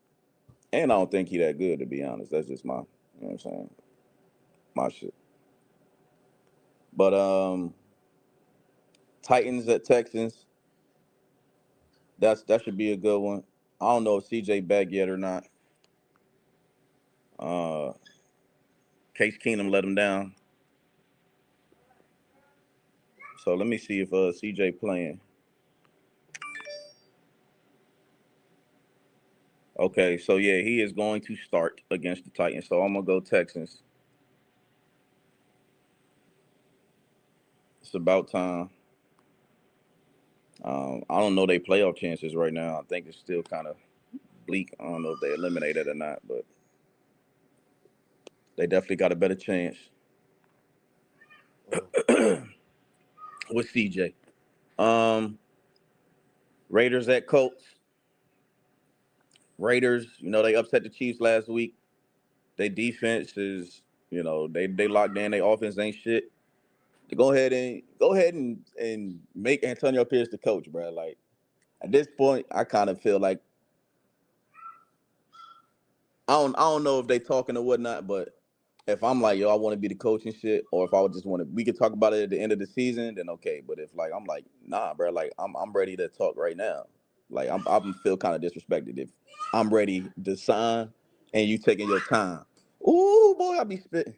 and I don't think he that good, to be honest. That's just my, what I'm saying, my shit. But Titans at Texans. That should be a good one. I don't know if CJ back yet or not. Case Keenum let him down. So let me see if CJ playing. Okay, so yeah, he is going to start against the Titans. So I'm gonna go Texans. It's about time. I don't know their playoff chances right now. I think it's still kind of bleak. I don't know if they eliminated or not, but they definitely got a better chance with CJ. Um, Raiders at Colts. Raiders, they upset the Chiefs last week. Their defense is, they locked in. Their offense ain't shit. Go ahead and make Antonio Pierce the coach, bro. Like at this point, I kind of feel like I don't know if they talking or whatnot, but if I'm like, yo, I want to be the coach and shit, or if I would just want to, we could talk about it at the end of the season, then okay. But if like I'm like, nah, bro, like I'm ready to talk right now. Like I'm feel kind of disrespected if I'm ready to sign and you taking your time. Ooh, boy, I be spitting.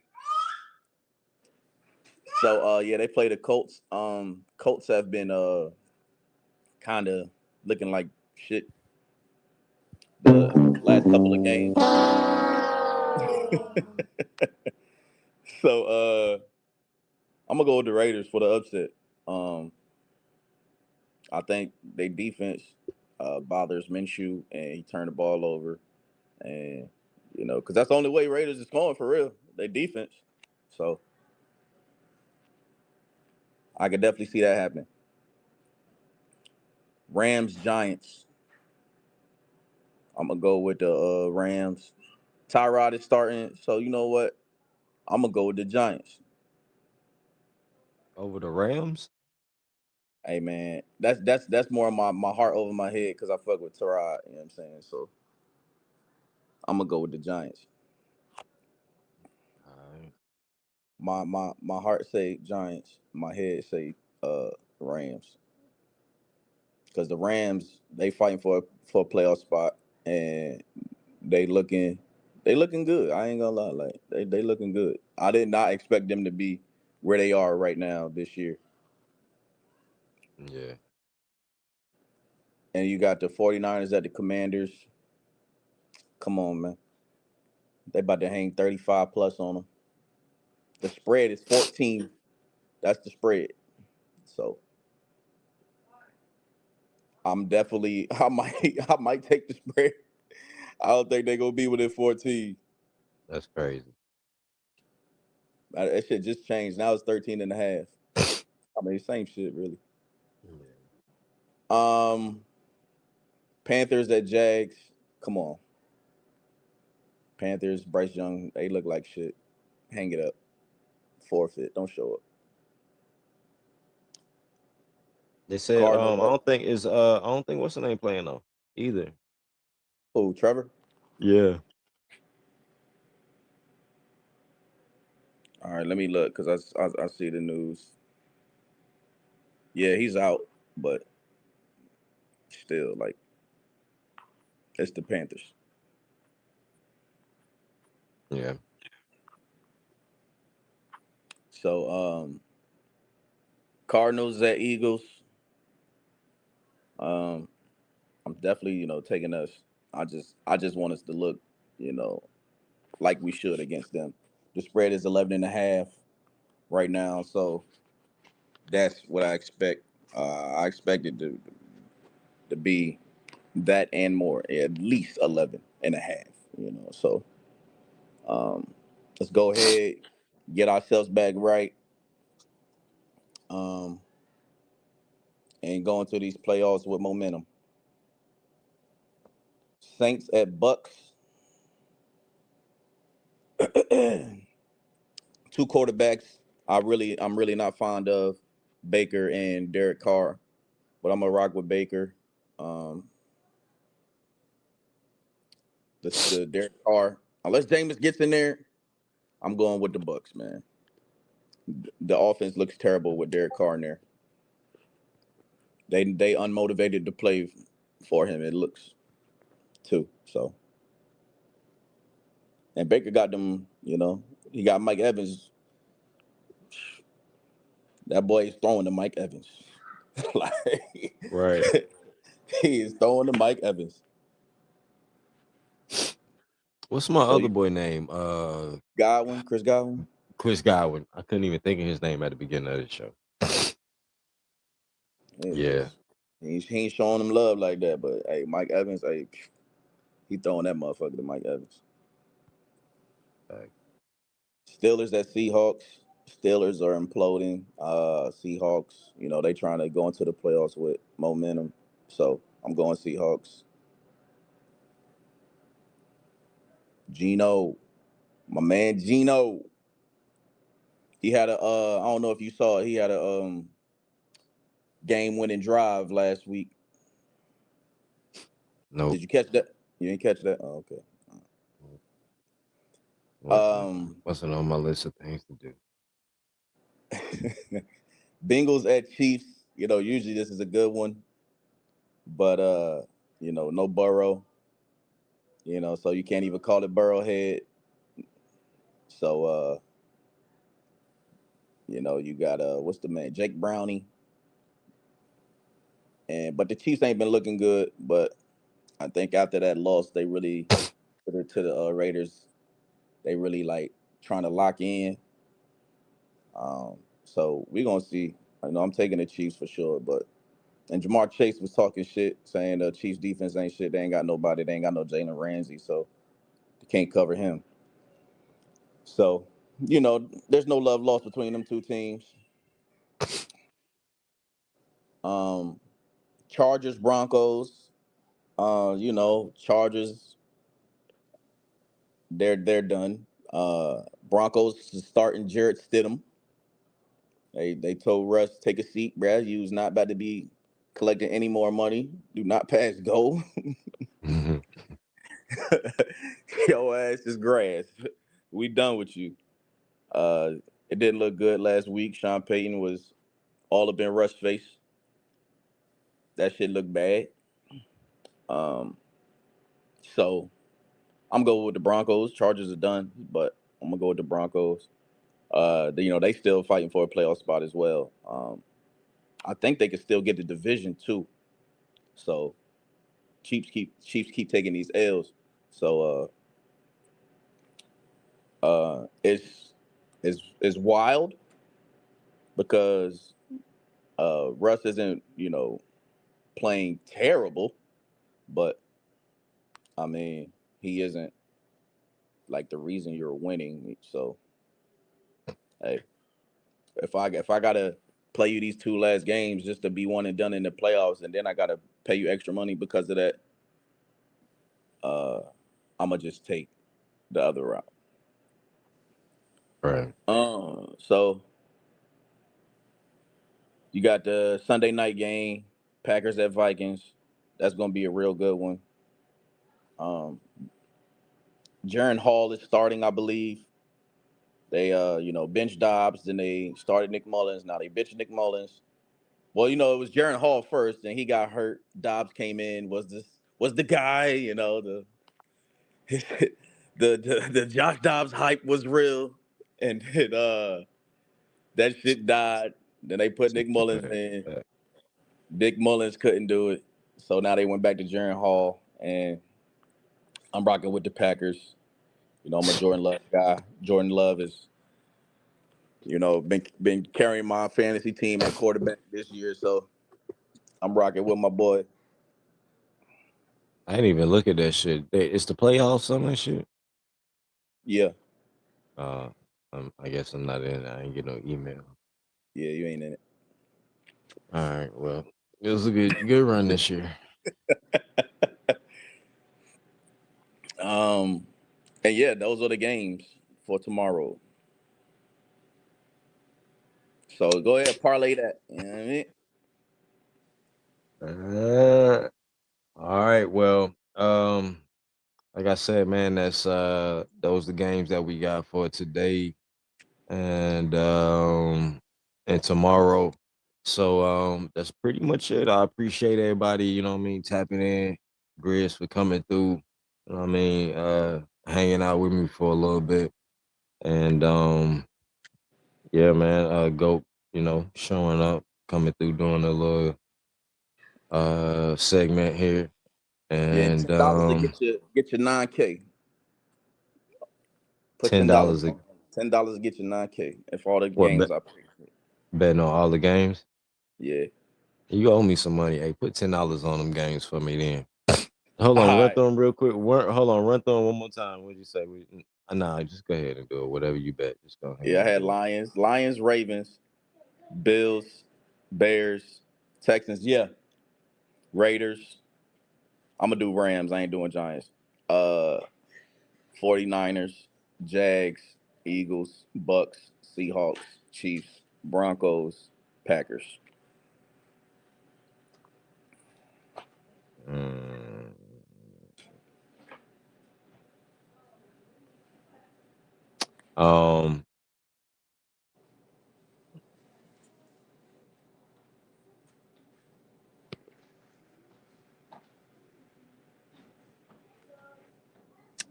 So yeah, they play the Colts. Colts have been kind of looking like shit the last couple of games. So I'm gonna go with the Raiders for the upset. Um, I think they defense bothers Minshew, and he turned the ball over, and because that's the only way Raiders is going for real. They defense, so I could definitely see that happening. Rams Giants. I'm gonna go with the Rams. Tyrod is starting, so you know what? I'm gonna go with the Giants. Over the Rams? Hey man, that's more of my heart over my head because I fuck with Tyrod. You know what I'm saying? So I'm gonna go with the Giants. All right. My heart say Giants. My head say Rams. Because the Rams they fighting for a playoff spot and they looking they looking good. I ain't gonna lie, like they looking good. I did not expect them to be where they are right now this year. Yeah. And you got the 49ers at the Commanders. Come on, man. They about to hang 35 plus on them. The spread is 14. That's the spread. So I'm definitely I might take the spread. I don't think they're gonna be within 14. That's crazy. That shit just changed. Now it's 13 and a half. I mean, same shit really. Yeah. Um Panthers at Jags. Come on. Panthers, Bryce Young, they look like shit. Hang it up. Forfeit. Don't show up. They said Cardinals at I don't think what's the name playing though either. who? Trevor? Yeah. All right, let me look because I see the news. Yeah, he's out, but still, like, it's the Panthers. Yeah. So, Cardinals at Eagles. Um, I'm definitely, taking us. I just want us to look, you know, like we should against them. The spread is 11 and a half right now, so that's what I expect. I expect it to be that and more, at least 11 and a half, So, um, let's go ahead, get ourselves back right, um, and go into these playoffs with momentum. Saints at Bucks. Two quarterbacks I'm really not fond of, Baker and Derek Carr, but I'm gonna rock with Baker. Um, the Derek Carr, unless Jameis gets in there, I'm going with the Bucks, man. The offense looks terrible with Derek Carr in there. They unmotivated to play for him. It looks too. So, and Baker got them. He got Mike Evans. That boy is throwing to Mike Evans. Like, Right. he is throwing to Mike Evans. What's my So other boy name? Chris Godwin. Chris Godwin. I couldn't even think of his name at the beginning of the show. Yeah. He ain't showing him love like that. But hey, Mike Evans, hey, he throwing that motherfucker to Mike Evans. Steelers at Seahawks. Steelers are imploding. Seahawks, they trying to go into the playoffs with momentum. So I'm going Seahawks. Gino, my man Gino. He had I don't know if you saw it, he had a game-winning drive last week. No. Did you catch that? You didn't catch that? Oh, okay. Wasn't on my list of things to do. Bengals at Chiefs. Usually this is a good one, but no Burrow. So you can't even call it Burrowhead. So you got what's the man, Jake Browning, but the Chiefs ain't been looking good. But I think after that loss, they really to the Raiders, they really like trying to lock in. So we're gonna see. I'm taking the Chiefs for sure, and Jamar Chase was talking shit, saying the Chiefs defense ain't shit. They ain't got nobody. They ain't got no Jalen Ramsey, so they can't cover him. So, there's no love lost between them two teams. Chargers, Broncos. Chargers, they're done. Broncos is starting Jarrett Stidham. They told Russ, take a seat, Brad. You's not about to be collecting any more money. Do not pass go. Your ass is grass. We done with you. It didn't look good last week. Sean Payton was all up in Russ' face. That shit looked bad. So I'm going with the Broncos. Chargers are done, but I'm gonna go with the Broncos. They still fighting for a playoff spot as well. I think they could still get the division too. So Chiefs keep taking these L's. So it's wild because Russ isn't playing terrible, but I mean he isn't like the reason you're winning. So hey, if I gotta play you these two last games just to be one and done in the playoffs, and then I gotta pay you extra money because of that, I'm gonna just take the other route. Right. So you got the Sunday night game, Packers at Vikings. That's gonna be a real good one. Jaron Hall is starting, I believe. They bench Dobbs, then they started Nick Mullins. Now they bench Nick Mullins. Well, it was Jaron Hall first, and he got hurt. Dobbs came in, was the guy, the the Josh Dobbs hype was real, and that shit died. Then they put Nick Mullins in. Nick Mullins couldn't do it, so now they went back to Jaron Hall, and I'm rocking with the Packers. I'm a Jordan Love guy. Jordan Love is, been carrying my fantasy team at quarterback this year, so I'm rocking with my boy. I didn't even look at that shit. It's the playoffs on that shit. Yeah. I guess I'm not in. I ain't get no email. Yeah, you ain't in it. All right. Well, it was a good run this year. And yeah, those are the games for tomorrow. So go ahead, parlay that. You know what I mean? All right. Well, like I said, man, that's those the games that we got for today and tomorrow. So that's pretty much it. I appreciate everybody, you know what I mean, tapping in, Grizz for coming through, you know what I mean, hanging out with me for a little bit. And yeah, man, Goat, you know, showing up, coming through, doing a little segment here. Yeah, And $10 to get your 9K. Put $10 $10 a on $10 to get your 9K. If all the what games I play. betting on all the games. Yeah. You owe me some money. Hey, put $10 on them games for me then. Hold All on, run right. through them real quick. Hold on, run through them one more time. What'd you say? Nah, just go ahead and do it. Whatever you bet, just go ahead Yeah, I and had do it. Lions, Ravens, Bills, Bears, Texans. Yeah. Raiders. I'm gonna do Rams. I ain't doing Giants. 49ers, Jags, Eagles, Bucks, Seahawks, Chiefs, Broncos, Packers. Mm. Um,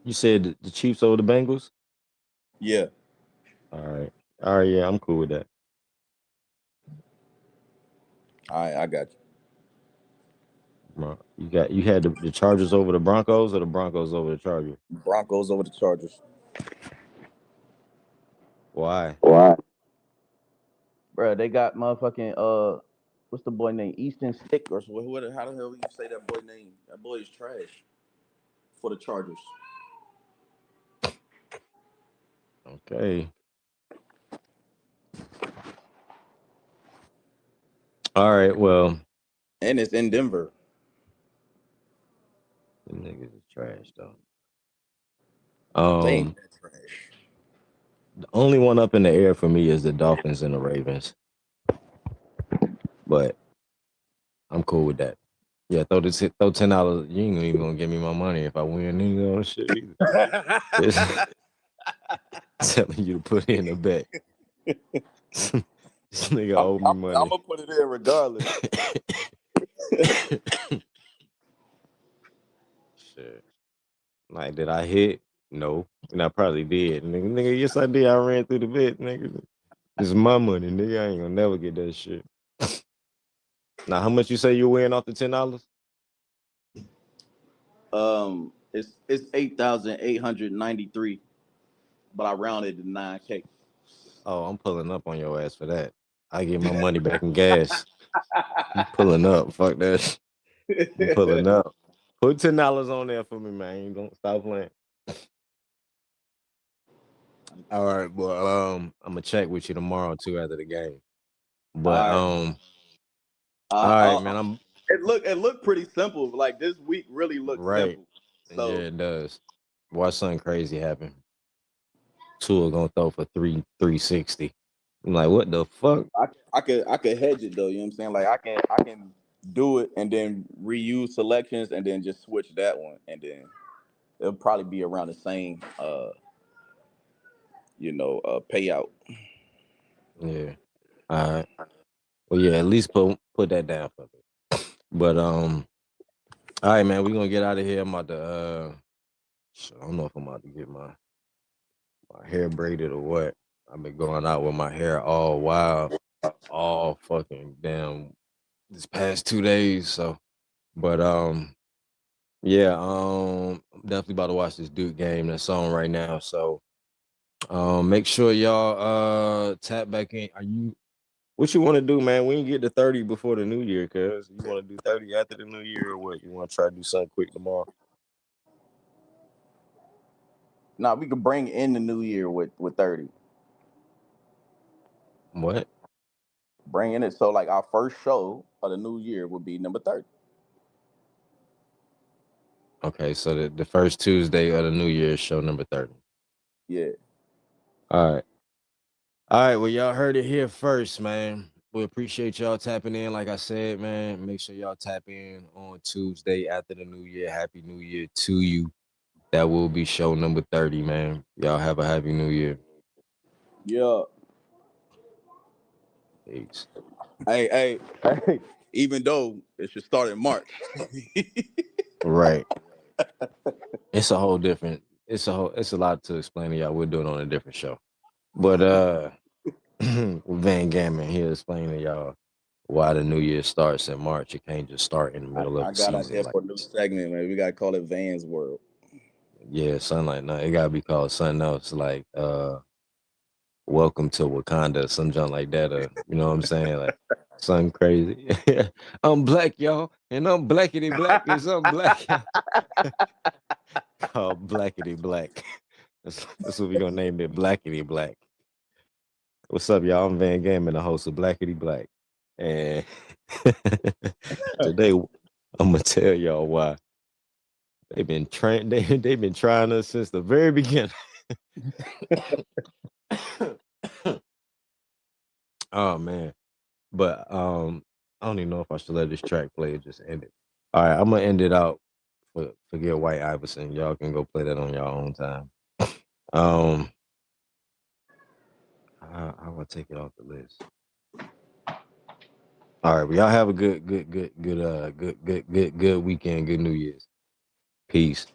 you said the Chiefs over the Bengals. Yeah. All right, yeah, I'm cool with that. All right, I got you. You had the Chargers over the Broncos or the Broncos over the Chargers. Broncos over the Chargers. Why? Bro, they got motherfucking what's the boy name? Easton Stick or what? How the hell you say that boy name? That boy is trash for the Chargers. Okay. All right. Well, And it's in Denver. the niggas is trash though. They ain't Um, that trash. the only one up in the air for me is the Dolphins and the Ravens, but I'm cool with that. Yeah, throw $10. You ain't even gonna give me my money if I win nigga or shit either. It's telling you to put in a bet. This nigga owe me I'm money. gonna put it in regardless. Shit. Like, did I hit? No. And I probably did. Nigga, yes I did. I ran through the bet, nigga. This is my money, nigga. I ain't gonna never get that shit. Now, how much you say you win off the $10? It's 8,893, but I rounded to 9K. Oh, I'm pulling up on your ass for that. I get my money back in gas. I'm pulling up. Fuck that. I'm pulling up. Put $10 on there for me, man. You don't stop playing. All right, well, I'm gonna check with you tomorrow too after the game. But All right. all right, man. I'm It looked pretty simple. Like this week really looked right. simple. Yeah, So it does. Watch something crazy happen. Tua gonna throw for 360. I'm like, what the fuck? I could hedge it though. You know what I'm saying? Like I can do it and then reuse selections and then just switch that one and then it'll probably be around the same payout. Yeah. All right. Well, yeah, at least put that down for me. But all right, man, we're gonna get out of here. I'm about to I don't know if I'm about to get my hair braided or what. I've been going out with my hair all wild, all fucking damn this past 2 days. So, but yeah, I'm definitely about to watch this Duke game that's on right now. So, make sure y'all tap back in. What you want to do, man? We can get to 30 before the new year, cuz you want to do 30 after the new year or what? You want to try to do something quick tomorrow? Now we could bring in the new year with 30. What? Bring in it so like our first show of the new year would be number 30. Okay, so the first Tuesday of the new year is show number 30. Yeah. All right. All right, well, y'all heard it here first, man. We appreciate y'all tapping in. Like I said, man, make sure y'all tap in on Tuesday after the new year. Happy New Year to you. That will be show number 30, man. Y'all have a happy new year. Yeah. Peace. Hey, even though it should start in March. Right. It's a whole different. It's a lot to explain to y'all. We'll do it on a different show. But Van Gammon here explaining to y'all why the new year starts in March. It can't just start in the middle of I the got an season idea like for a new this. segment, man. We gotta call it Van's World. Yeah, something like that. It gotta be called something else, like Welcome to Wakanda, some junk like that. You know what I'm saying? Like something crazy. I'm black, y'all, and I'm blackity black because I'm black. Called Blackity Black. That's what we're gonna name it, Blackity Black. What's up, y'all? I'm Van Gammon, the host of Blackity Black. And today I'm gonna tell y'all why they've been they've been trying us since the very beginning. Oh man. But I don't even know if I should let this track play. It just ended. All right, I'm gonna end it out. Forget White Iverson. Y'all can go play that on your own time. I will take it off the list. All right, well, y'all have a good weekend, good New Year's. Peace.